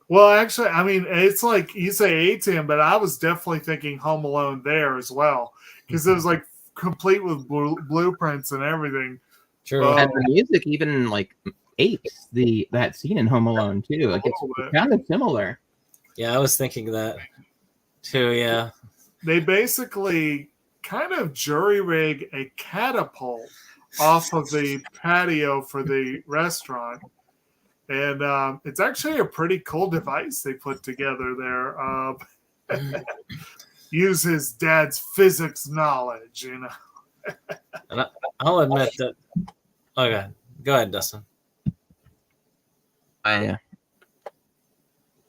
Well, actually, I mean, it's like you say A-Team, but I was definitely thinking Home Alone there as well, because it was like complete with blueprints and everything. True. And the music even like apes that scene in Home Alone too. Like it's kind of similar. Yeah, I was thinking that too. Yeah. They basically kind of jury rig a catapult off of the patio for the restaurant. And it's actually a pretty cool device they put together there. Use his dad's physics knowledge, you know. And I'll admit that. Okay, go ahead, Dustin. I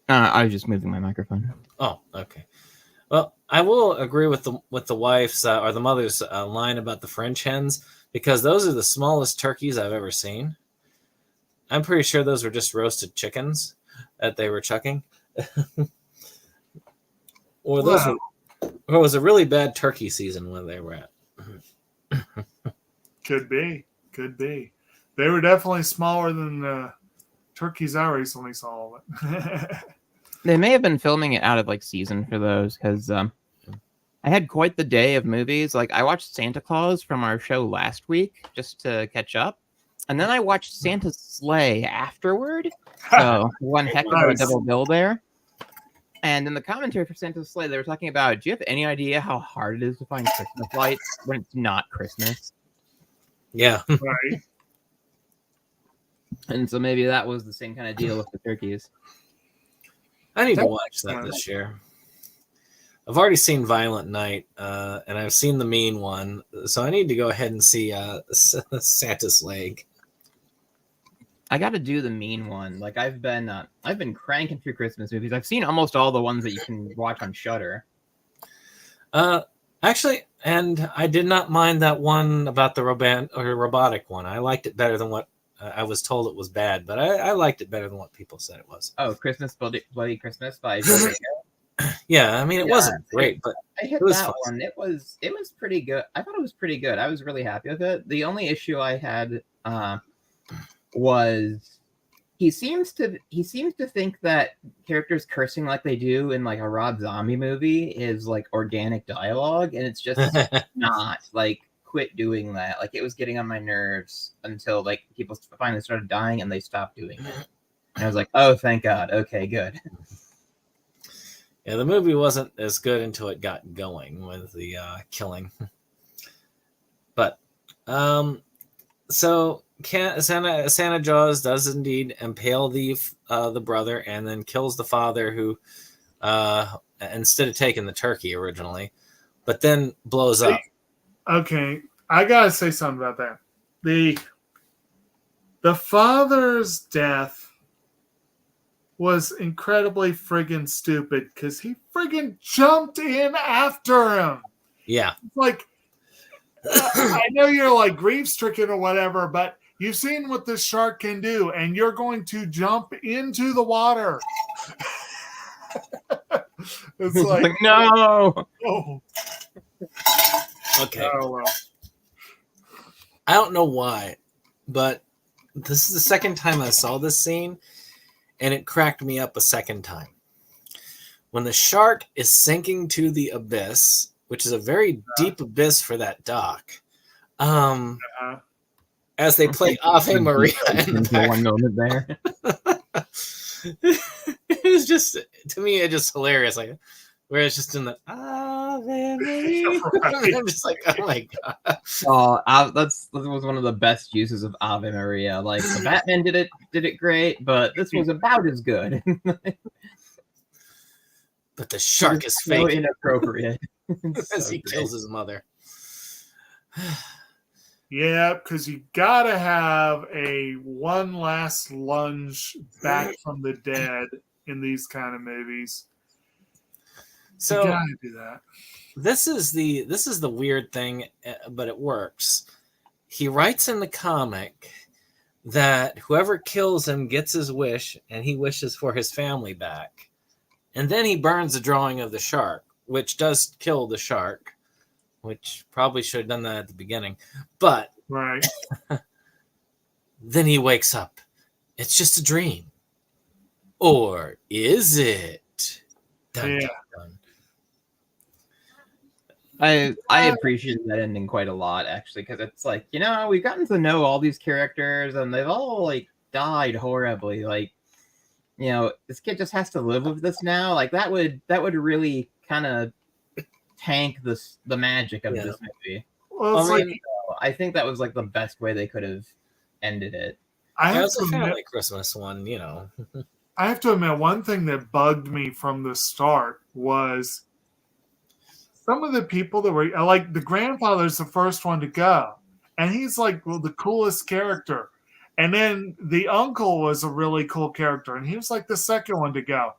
was just moving my microphone. Oh, okay. Well, I will agree with the wife's or the mother's line about the French hens, because those are the smallest turkeys I've ever seen. I'm pretty sure those were just roasted chickens that they were chucking. Or those were, or it was a really bad turkey season when they were at. Could be. They were definitely smaller than the turkeys I recently saw. They may have been filming it out of like season for those, because I had quite the day of movies. Like I watched Santa Claus from our show last week just to catch up. And then I watched Santa's Sleigh afterward. So one heck of a double bill there. And in the commentary for Santa's Sleigh, they were talking about, do you have any idea how hard it is to find Christmas lights when it's not Christmas? Yeah. Right. And so maybe that was the same kind of deal with the turkeys. I need to watch that this year. I've already seen Violent Night, and I've seen The Mean One, so I need to go ahead and see Santa's Leg. I got to do The Mean One. Like I've been cranking through Christmas movies. I've seen almost all the ones that you can watch on Shudder. Actually, and I did not mind that one about the robotic one. I liked it better than what I was told it was bad, but I liked it better than what people said it was. Oh, Christmas Bloody Christmas by Yeah, I mean it wasn't great, but I hit that fun. One. It was pretty good. I thought it was pretty good. I was really happy with it. The only issue I had was he seems to think that characters cursing like they do in like a Rob Zombie movie is like organic dialogue, and it's just not. Like, quit doing that. Like, it was getting on my nerves until like people finally started dying and they stopped doing it. And I was like, oh, thank God. Okay, good. Yeah, the movie wasn't as good until it got going with the killing. But so Santa Jaws does indeed impale the brother and then kills the father, who instead of taking the turkey originally, but then blows up. Okay, I gotta say something about that. The father's death was incredibly friggin' stupid because he friggin' jumped in after him. Yeah. Like, I know you're like grief-stricken or whatever, but you've seen what this shark can do, and you're going to jump into the water. It's like, no. Oh. Okay. Oh, well. I don't know why, but this is the second time I saw this scene, and it cracked me up a second time. When the shark is sinking to the abyss, which is a very deep abyss for that dock, as they play Ave Maria in the back. One moment there. It was just, to me, it's just hilarious. Like, where it's just in the Ave Maria. Right. I'm just like, oh my God. Oh, that was one of the best uses of Ave Maria. Like, the Batman did it great, but this was about as good. But the shark is so fake. Inappropriate. As he kills his mother. Yeah, because you gotta have a one last lunge back from the dead in these kind of movies. So you gotta do that. This is the weird thing, but it works. He writes in the comic that whoever kills him gets his wish, and he wishes for his family back. And then he burns a drawing of the shark, which does kill the shark, which probably should have done that at the beginning. But Right. then he wakes up. It's just a dream. Or is it? Dun, Yeah. dun, dun. I appreciated that ending quite a lot, actually, because it's like, we've gotten to know all these characters, and they've all like died horribly. Like, this kid just has to live with this now. Like that would really kind of tank the magic of this movie. Well, it's I mean, like, I think that was like the best way they could have ended it. I It have was to a admit, family Christmas one, I have to admit, one thing that bugged me from the start was some of the people that were like the grandfather's the first one to go, and he's like the coolest character. And then the uncle was a really cool character, and he was like the second one to go.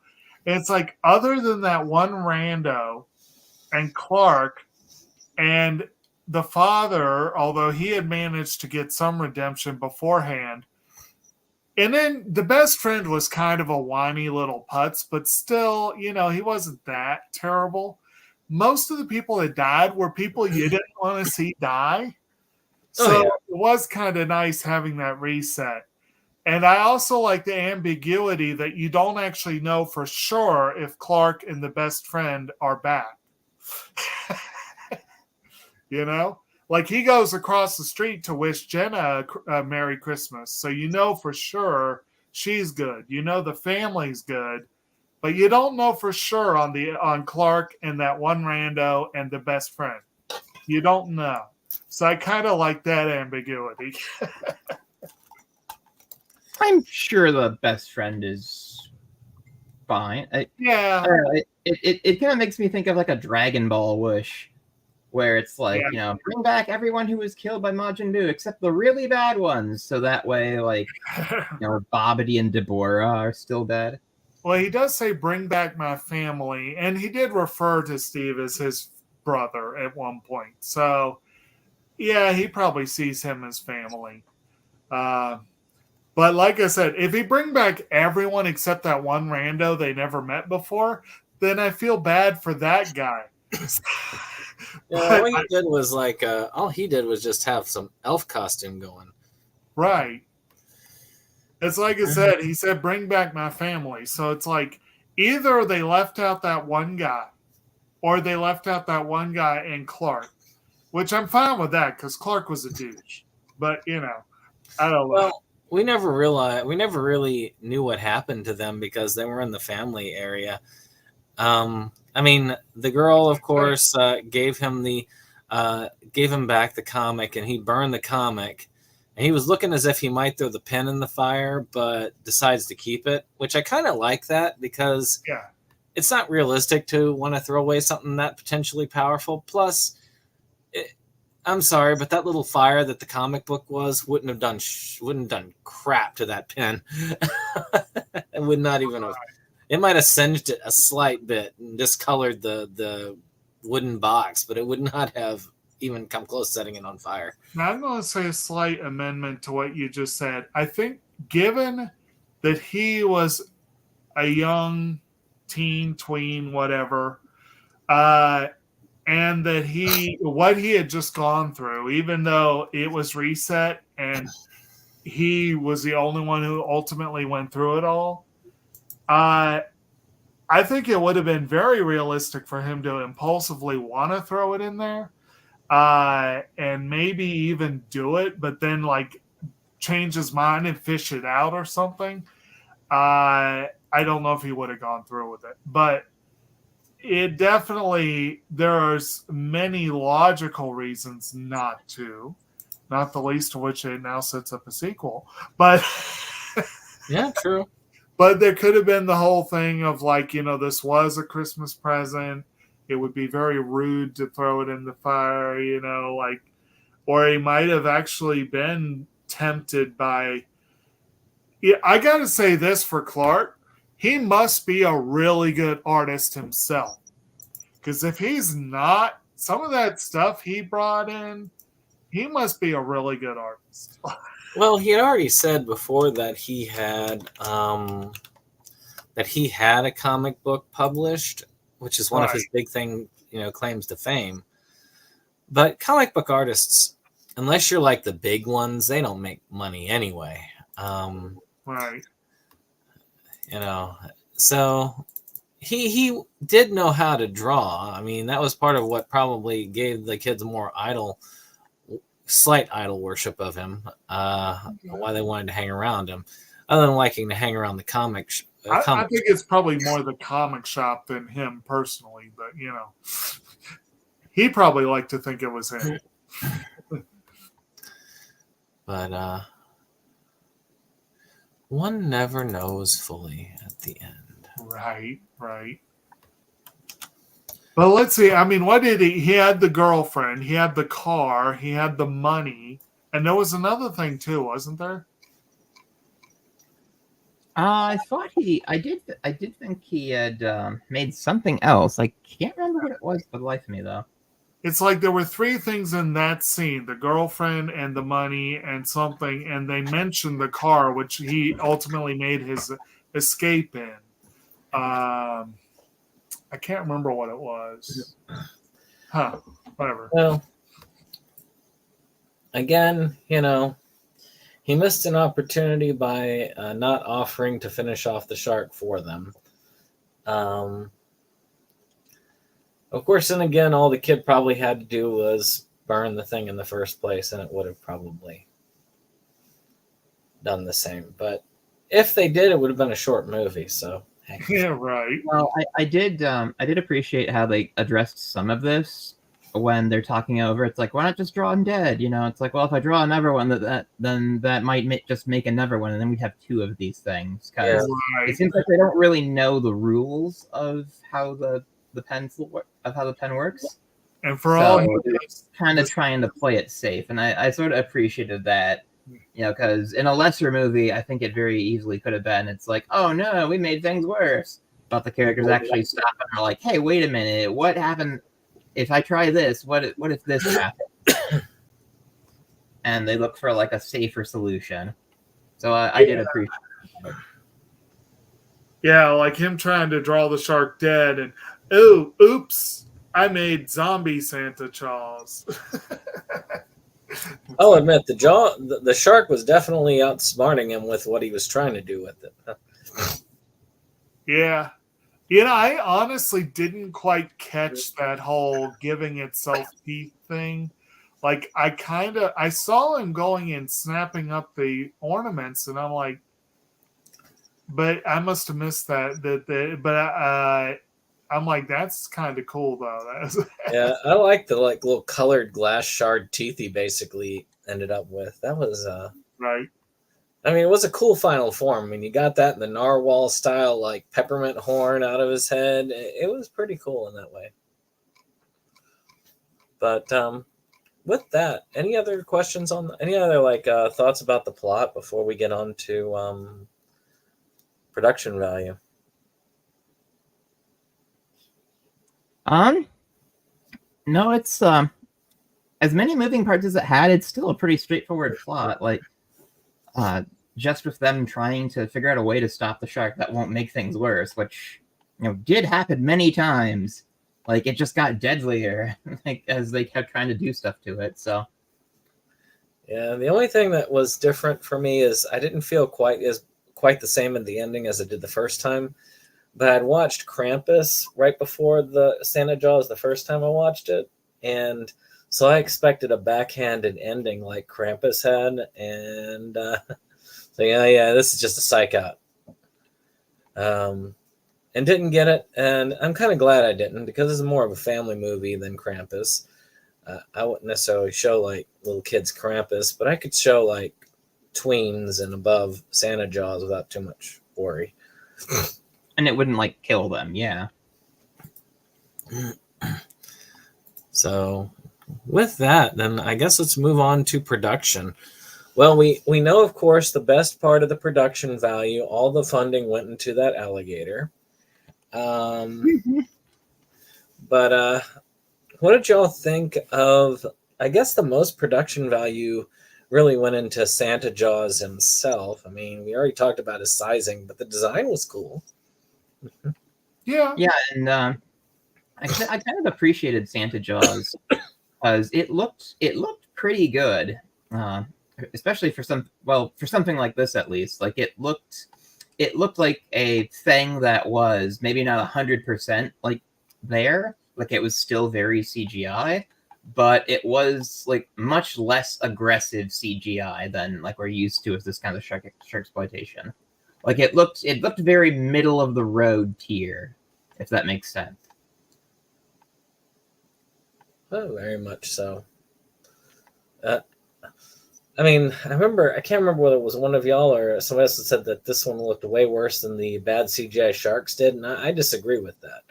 And it's like, other than that one rando and Clark and the father, although he had managed to get some redemption beforehand. And then the best friend was kind of a whiny little putz, but still, he wasn't that terrible. Most of the people that died were people you didn't want to see die. So it was kind of nice having that reset. And I also like the ambiguity that you don't actually know for sure if Clark and the best friend are back. Like he goes across the street to wish Jenna a Merry Christmas. So for sure she's good. The family's good. But you don't know for sure on Clark and that one rando and the best friend. You don't know. So I kind of like that ambiguity. I'm sure the best friend is fine. Yeah. It kind of makes me think of like a Dragon Ball wish, where it's like, bring back everyone who was killed by Majin Buu except the really bad ones. So that way, like, Babidi and Deborah are still dead. Well, he does say, bring back my family. And he did refer to Steve as his brother at one point. So, yeah, he probably sees him as family. But like I said, if he bring back everyone except that one rando they never met before, then I feel bad for that guy. All he did was just have some elf costume going. Right. It's like I said, he said, bring back my family. So it's like either they left out that one guy or they left out that one guy and Clark, which I'm fine with that because Clark was a douche. But, I don't know. Well, we never really knew what happened to them because they were in the family area. The girl, of course, gave him back the comic, and he burned the comic. And he was looking as if he might throw the pen in the fire, but decides to keep it, which I kind of like that because it's not realistic to want to throw away something that potentially powerful. Plus, I'm sorry, but that little fire that the comic book was wouldn't have done crap to that pen. It would not even have. It might have singed it a slight bit and discolored the wooden box, but it would not have even come close to setting it on fire. Now, I'm going to say a slight amendment to what you just said. I think given that he was a young teen, tween, whatever, and that what he had just gone through, even though it was reset and he was the only one who ultimately went through it all, I think it would have been very realistic for him to impulsively want to throw it in there. And maybe even do it, but then like change his mind and fish it out or something. I don't know if he would have gone through with it, but it definitely, there's many logical reasons not to, not the least of which it now sets up a sequel, but yeah, true. But there could have been the whole thing of like, this was a Christmas present. It would be very rude to throw it in the fire, or he might have actually been tempted by. Yeah, I got to say this for Clark. He must be a really good artist himself. Because if he's not, some of that stuff he brought in, he must be a really good artist. Well, he had already said before that he had a comic book published, which is one of his big claims to fame. But comic book artists, unless you're like the big ones, they don't make money anyway. Right. So he did know how to draw. I mean, that was part of what probably gave the kids more slight idol worship of him, why they wanted to hang around him, other than liking to hang around the comic. I think it's probably more the comic shop than him personally, but he probably liked to think it was him. But one never knows fully at the end. Right. But let's see. I mean, what did he had the girlfriend, he had the car, he had the money, and there was another thing too, wasn't there? I did think he had made something else. I can't remember what it was for the life of me, though. It's like there were three things in that scene: the girlfriend and the money and something, and they mentioned the car, which he ultimately made his escape in. I can't remember what it was. Whatever. Well, again, he missed an opportunity by not offering to finish off the shark for them. Of course, and again, all the kid probably had to do was burn the thing in the first place, and it would have probably done the same. But if they did, it would have been a short movie. So yeah, right. Well, I did appreciate how they addressed some of this when they're talking over. It's like, why not just draw him dead? It's like, well, if I draw another one, then that might just make another one, and then we'd have two of these things. Because it seems like they don't really know the rules of how the pen works. And for all he's kind of trying to play it safe, and I sort of appreciated that. Because in a lesser movie, I think it very easily could have been. It's like, oh no, we made things worse. But the characters actually stop and are like, hey, wait a minute, what happened? If I try this, what if this happens? And they look for like a safer solution. So I did appreciate it. Yeah, like him trying to draw the shark dead, and oops, I made zombie Santa Claus. I'll admit the shark was definitely outsmarting him with what he was trying to do with it. Yeah. I honestly didn't quite catch that whole giving itself teeth thing. Like, I saw him going and snapping up the ornaments, and I'm like, but I must have missed that. I'm like, that's kind of cool, though. Yeah, I like the little colored glass shard teeth he basically ended up with. That was right. I mean, it was a cool final form. I mean, you got that in the narwhal style, like peppermint horn out of his head. It was pretty cool in that way. But with that, any other questions any other thoughts about the plot before we get on to production value? No, it's as many moving parts as it had, it's still a pretty straightforward plot. Like, just with them trying to figure out a way to stop the shark that won't make things worse, which did happen many times. Like, it just got deadlier as they kept trying to do stuff to it. So, yeah, the only thing that was different for me is I didn't feel quite the same in the ending as I did the first time. But I'd watched Krampus right before the Santa Jaws the first time I watched it. And so I expected a backhanded ending like Krampus had. And so, yeah, this is just a psych out. And didn't get it. And I'm kind of glad I didn't, because this is more of a family movie than Krampus. I wouldn't necessarily show little kids Krampus, but I could show tweens and above Santa Jaws without too much worry. And it wouldn't kill them, yeah. So with that, then I guess let's move on to production. Well, we know, of course, the best part of the production value, all the funding went into that alligator. But what did y'all think of I guess the most production value really went into Santa Jaws himself. I mean, we already talked about his sizing, but the design was cool. Yeah. Yeah, and I kind of appreciated Santa Jaws because it looked pretty good, especially for something like this at least. Like it looked like a thing that was maybe not 100% like there, like it was still very CGI, but it was like much less aggressive CGI than like we're used to as this kind of shark exploitation. Like it looked very middle of the road tier, if that makes sense. Oh, very much so. I mean, I can't remember whether it was one of y'all or somebody else that said that this one looked way worse than the bad CGI sharks did, and I disagree with that.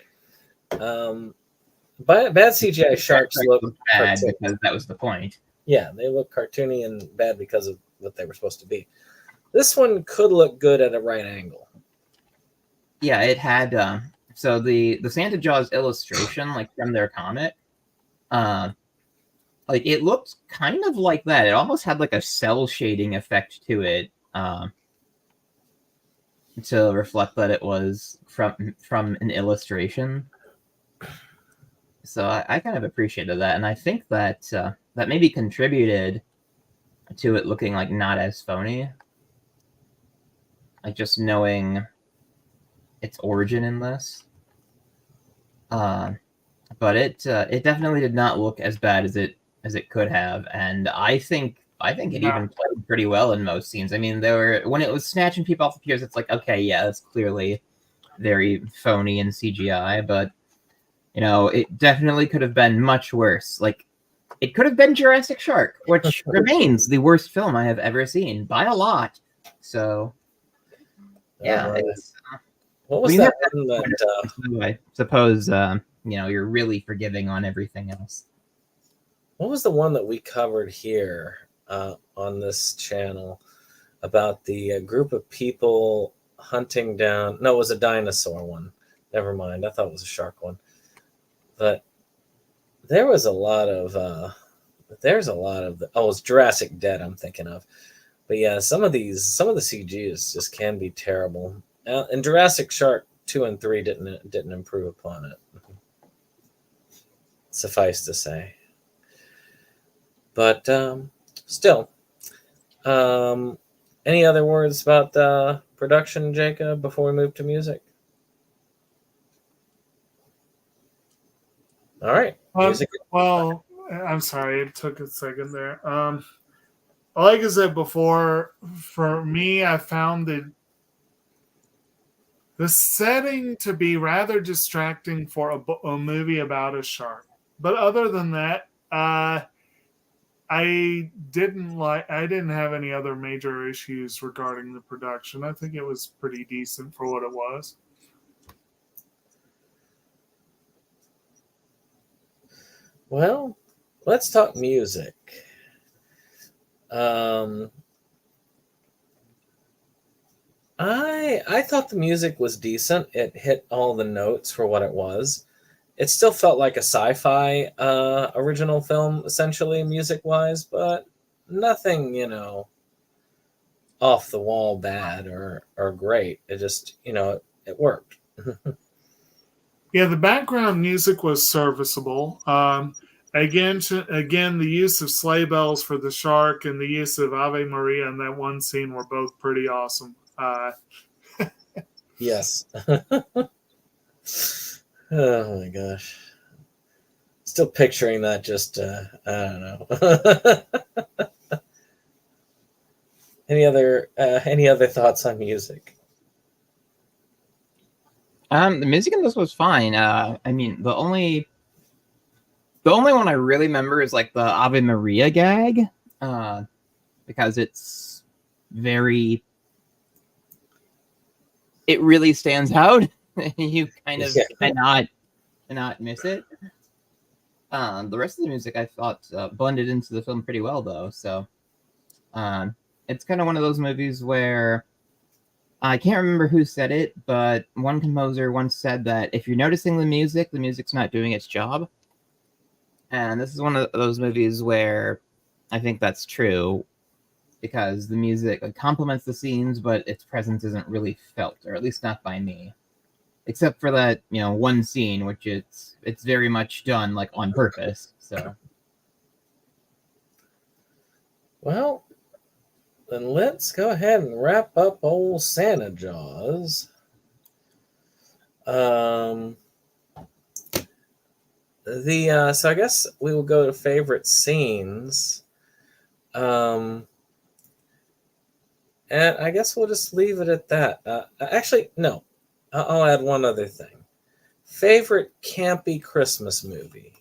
Bad CGI sharks look bad cartoony. because that was the point. Yeah, they look cartoony and bad because of what they were supposed to be. This one could look good at a right angle. Yeah, it had so the Santa Jaws illustration, like from their comic, like it looked kind of like that. It almost had like a cell shading effect to it, to reflect that it was from an illustration. So I kind of appreciated that, and I think that that maybe contributed to it looking like not as phony. Like just knowing its origin in this. But it definitely did not look as bad as it could have, and I think it even played pretty well in most scenes. I mean, when it was snatching people off the piers, it's like, okay, yeah, that's clearly very phony and CGI, but you know, it definitely could have been much worse. Like, it could have been Jurassic Shark, which remains the worst film I have ever seen by a lot. So, yeah, what was that one that? I suppose you know, you're really forgiving on everything else. What was the one that we covered here on this channel about the group of people hunting down? No, it was a dinosaur one. Never mind. I thought it was a shark one. But there was a lot of it's Jurassic Dead I'm thinking of. But yeah, some of the CGs just can be terrible. And Jurassic Shark 2 and 3 didn't improve upon it. Suffice to say. But still, any other words about the production, Jacob, before we move to music? All right. Music. Well, I'm sorry, it took a second there. Like I said before, for me, I found the setting to be rather distracting for a movie about a shark. But other than that, I didn't have any other major issues regarding the production. I think it was pretty decent for what it was. Well, let's talk music. I thought the music was decent. It hit all the notes for what it was. It still felt like a sci-fi original film, essentially, music-wise, but nothing, you know, off the wall bad or great. It just, you know, it worked. Yeah, the background music was serviceable. Again, the use of sleigh bells for the shark and the use of Ave Maria in that one scene were both pretty awesome. Yes. Oh my gosh. Still picturing that, just I don't know. Any other thoughts on music? The music in this was fine. I mean, the only one I really remember is like the Ave Maria gag, because it's very, it really stands out. You kind of cannot miss it. The rest of the music I thought blended into the film pretty well, though. So it's kind of one of those movies where I can't remember who said it, but one composer once said that if you're noticing the music's not doing its job. And this is one of those movies where I think that's true because the music complements the scenes, but its presence isn't really felt, or at least not by me. Except for that, one scene, which it's very much done like on purpose. So, Well, then let's go ahead and wrap up old Santa Jaws. So I guess we will go to favorite scenes. And I guess we'll just leave it at that. Actually, no. I'll add one other thing. Favorite campy Christmas movie.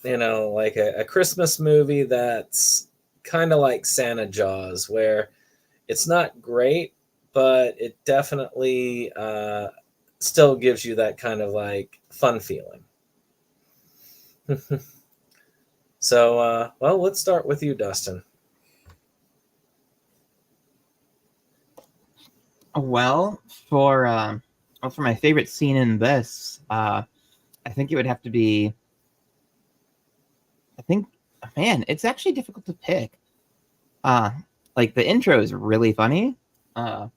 Like a Christmas movie that's kind of like Santa Jaws, where it's not great, but it definitely still gives you that kind of like fun feeling. So, well, let's start with you, Dustin. Well, for my favorite scene in this, I think it would have to be. Man, it's actually difficult to pick. Like the intro is really funny, so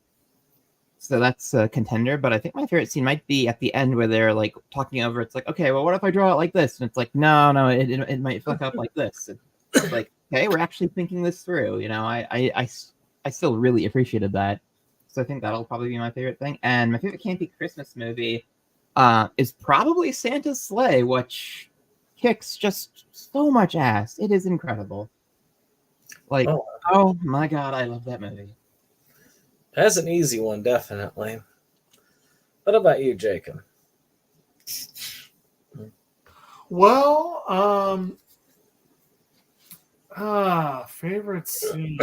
that's a contender. But I think my favorite scene might be at the end where they're like talking over. It's like, okay, well, what if I draw it like this? And it's like, no, it might fuck up like this. It's like, okay, we're actually thinking this through. I still really appreciated that. So I think that'll probably be my favorite thing. And my favorite campy Christmas movie is probably Santa's Sleigh, which kicks just so much ass. It is incredible. Like, oh my God, I love that movie. That's an easy one, definitely. What about you, Jacob? Well, favorite scene.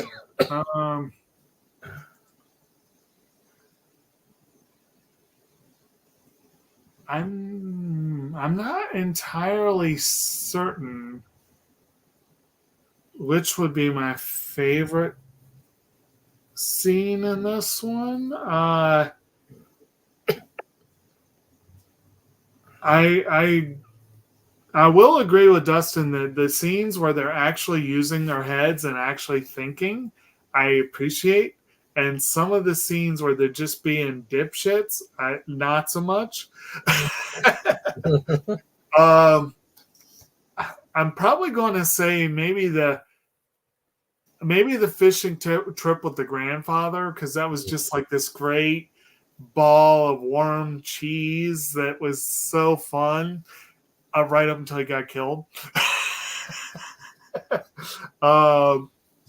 I'm not entirely certain which would be my favorite scene in this one. I will agree with Dustin that the scenes where they're actually using their heads and actually thinking, I appreciate. And some of the scenes where they're just being dipshits, not so much. I'm probably going to say maybe the fishing trip with the grandfather, because that was just like this great ball of warm cheese that was so fun right up until he got killed.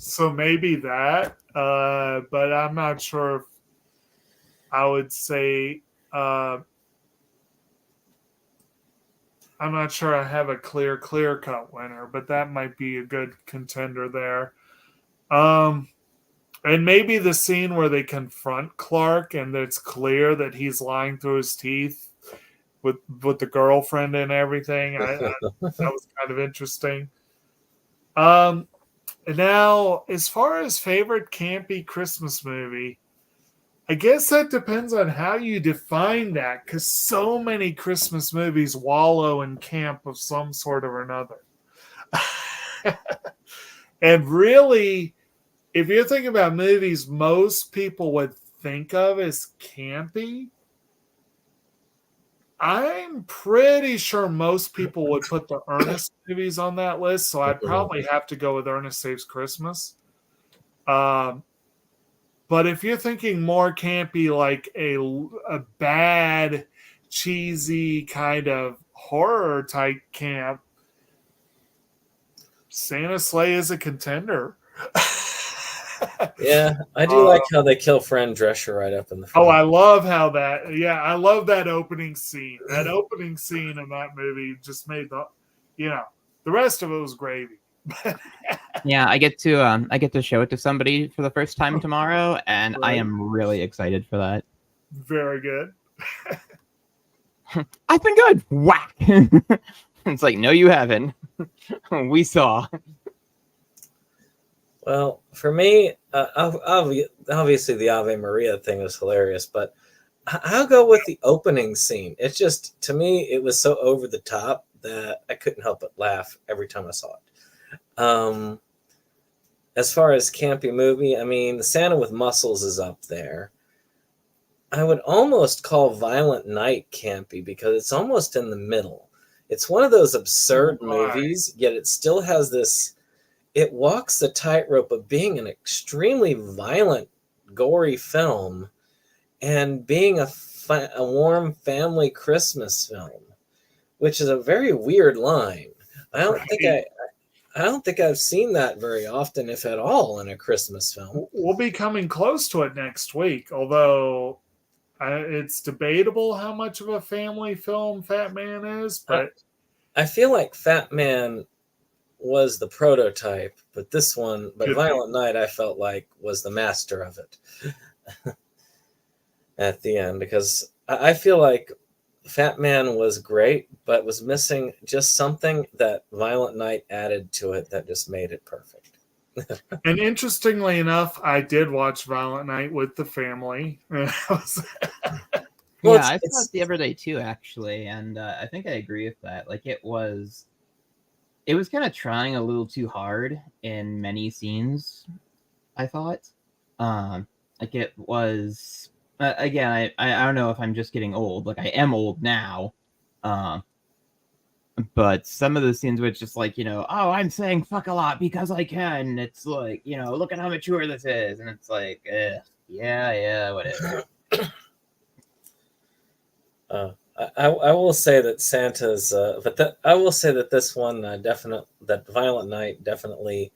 So maybe that, but I'm not sure if I would say I'm not sure I have a clear cut winner, but that might be a good contender there. And maybe the scene where they confront Clark and it's clear that he's lying through his teeth with the girlfriend and everything. That was kind of interesting. Now, as far as favorite campy Christmas movie, I guess that depends on how you define that, because so many Christmas movies wallow in camp of some sort or another. And really, if you're thinking about movies most people would think of as campy, I'm pretty sure most people would put the Ernest movies on that list, so I'd probably have to go with Ernest Saves Christmas. But if you're thinking more campy, like a bad, cheesy kind of horror type camp, Santa's Sleigh is a contender. Yeah, I do like how they kill Fran Drescher right up in the front. Oh, I love how that. Yeah, I love that opening scene. That opening scene in that movie just made the rest of it was gravy. Yeah, I get to show it to somebody for the first time tomorrow, and right. I am really excited for that. Very good. I've been good. Whack. It's like, no, you haven't. We saw. Well, for me, obviously the Ave Maria thing was hilarious, but I'll go with the opening scene. It's just, to me, it was so over the top that I couldn't help but laugh every time I saw it. As far as campy movie, I mean, The Santa with Muscles is up there. I would almost call Violent Night campy because it's almost in the middle. It's one of those absurd movies, yet it still has this. It walks the tightrope of being an extremely violent, gory film and being a warm family Christmas film, which is a very weird line. I don't think I've seen that very often, if at all, in a Christmas film. We'll be coming close to it next week, although it's debatable how much of a family film Fat Man is. But I feel like Fat Man was the prototype, but Violent Night, I felt like, was the master of it at the end, because I feel like Fat Man was great, but was missing just something that Violent Night added to it that just made it perfect. And interestingly enough, I did watch Violent Night with the family. I saw it the other day too, actually, and I think I agree with that. Like, it was kind of trying a little too hard in many scenes, I thought. Like, it was again, I don't know if I'm just getting old. Like, I am old now. But some of the scenes were just like, oh, I'm saying fuck a lot because I can. It's like, look at how mature this is. And it's like, yeah, whatever. I will say that Santa's, I will say that this one that Violent Night definitely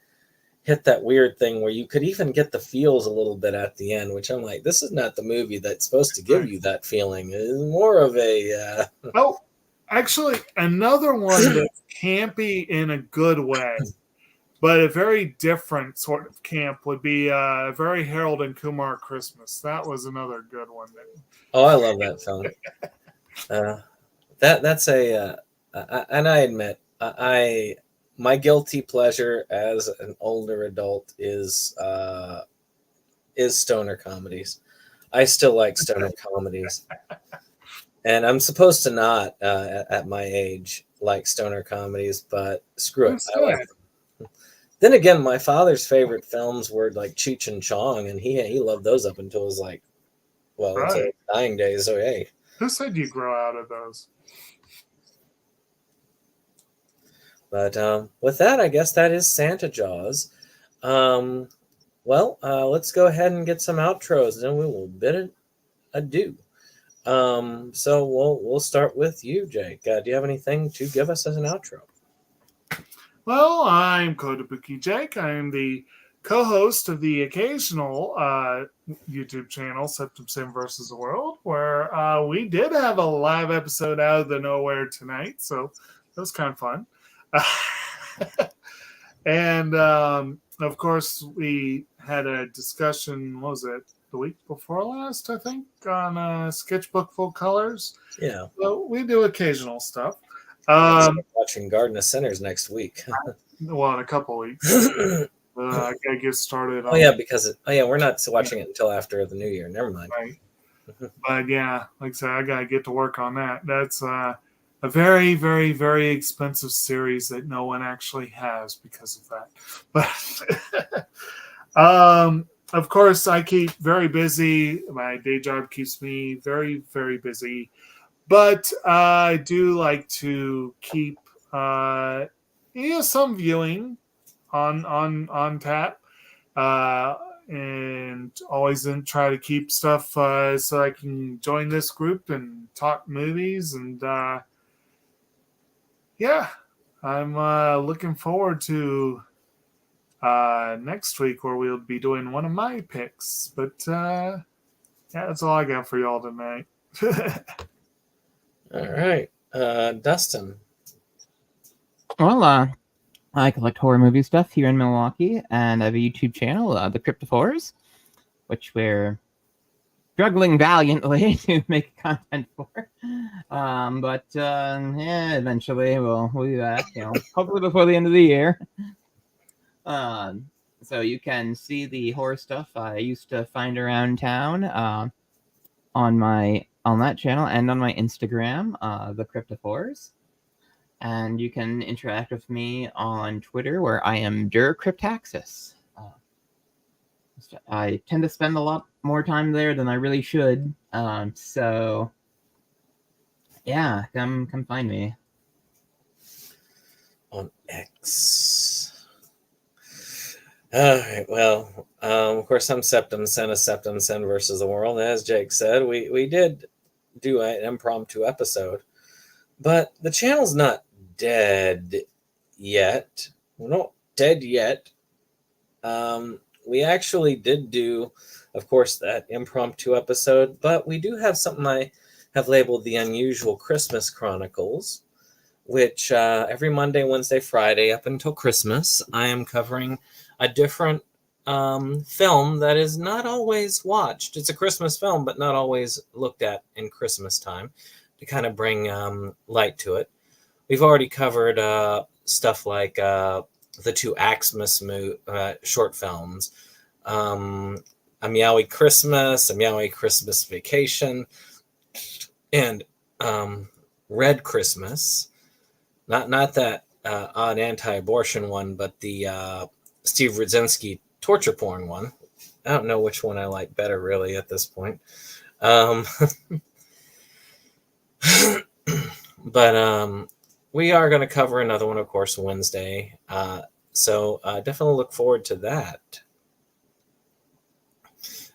hit that weird thing where you could even get the feels a little bit at the end, which I'm like, this is not the movie that's supposed to give you that feeling. It's more of a. Oh, actually, another one that's campy in a good way, but a very different sort of camp would be very Harold and Kumar Christmas. That was another good one. Oh, I love that film. That's a, and I admit, my guilty pleasure as an older adult is stoner comedies. I still like stoner comedies, and I'm supposed to not at my age like stoner comedies, but screw it, I like them. Then again, my father's favorite films were like Cheech and Chong, and he loved those up until his until his dying days. So hey. Who said you grow out of those? But with that, I guess that is Santa Jaws. Let's go ahead and get some outros, and then we will bid it adieu. So we'll start with you, Jake. Do you have anything to give us as an outro? Well, I'm Kotobukijake. I'm the co-host of the occasional YouTube channel SeptumSin versus the World, where we did have a live episode out of the nowhere tonight, so it was kind of fun. And of course, we had a discussion. What was it, the week before last? I think on Sketchbook Full Colors. Yeah. So we do occasional stuff. Watching Garden of Sinners next week. Well, in a couple weeks. I gotta get started. We're not watching it until after the new year. Never mind. Right. But yeah, like I said, I gotta get to work on that. That's a very, very, very expensive series that no one actually has because of that. But of course, I keep very busy. My day job keeps me very, very busy. But I do like to keep some viewing on tap, and always try to keep stuff so I can join this group and talk movies. And I'm looking forward to next week, where we'll be doing one of my picks. But that's all I got for y'all tonight. All right, Dustin. Well, I collect horror movie stuff here in Milwaukee, and I have a YouTube channel, The Cryptophores, which we're struggling valiantly to make content for. But eventually we'll do that, hopefully before the end of the year. So you can see the horror stuff I used to find around town on that channel and on my Instagram, The Cryptophores. And you can interact with me on Twitter, where I am dhrhunter. I tend to spend a lot more time there than I really should. So yeah, come find me on X. All right. Well, of course, I'm SeptumSin, a SeptumSin versus the world. And as Jake said, we did do an impromptu episode, but the channel's not dead yet. We're not dead yet. We actually did do, of course, that impromptu episode, but we do have something I have labeled the Unusual Christmas Chronicles, which every Monday, Wednesday, Friday up until Christmas, I am covering a different film that is not always watched. It's a Christmas film, but not always looked at in Christmas time, to kind of bring light to it. We've already covered stuff like the two Axmas short films, A Meowie Christmas, A Meowie Christmas Vacation, and Red Christmas. Not that odd anti-abortion one, but the Steve Rudzinski torture porn one. I don't know which one I like better, really, at this point. But we are going to cover another one, of course, Wednesday. So definitely look forward to that.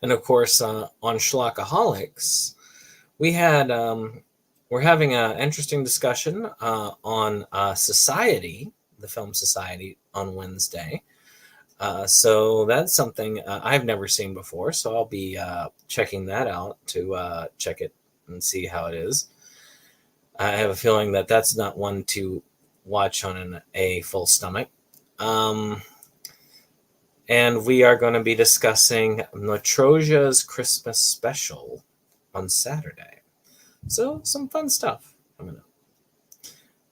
And of course, on Schlockaholics, we're having an interesting discussion on Society, the film Society, on Wednesday. So that's something I've never seen before. So I'll be checking that out to check it and see how it is. I have a feeling that that's not one to watch on a full stomach. And we are going to be discussing Matryoshka's Christmas special on Saturday. So some fun stuff coming up.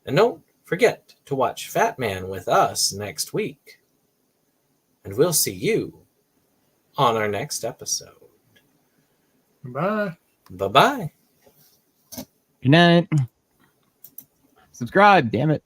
And don't forget to watch Fat Man with us next week. And we'll see you on our next episode. Bye. Bye-bye. Good night. Subscribe, damn it.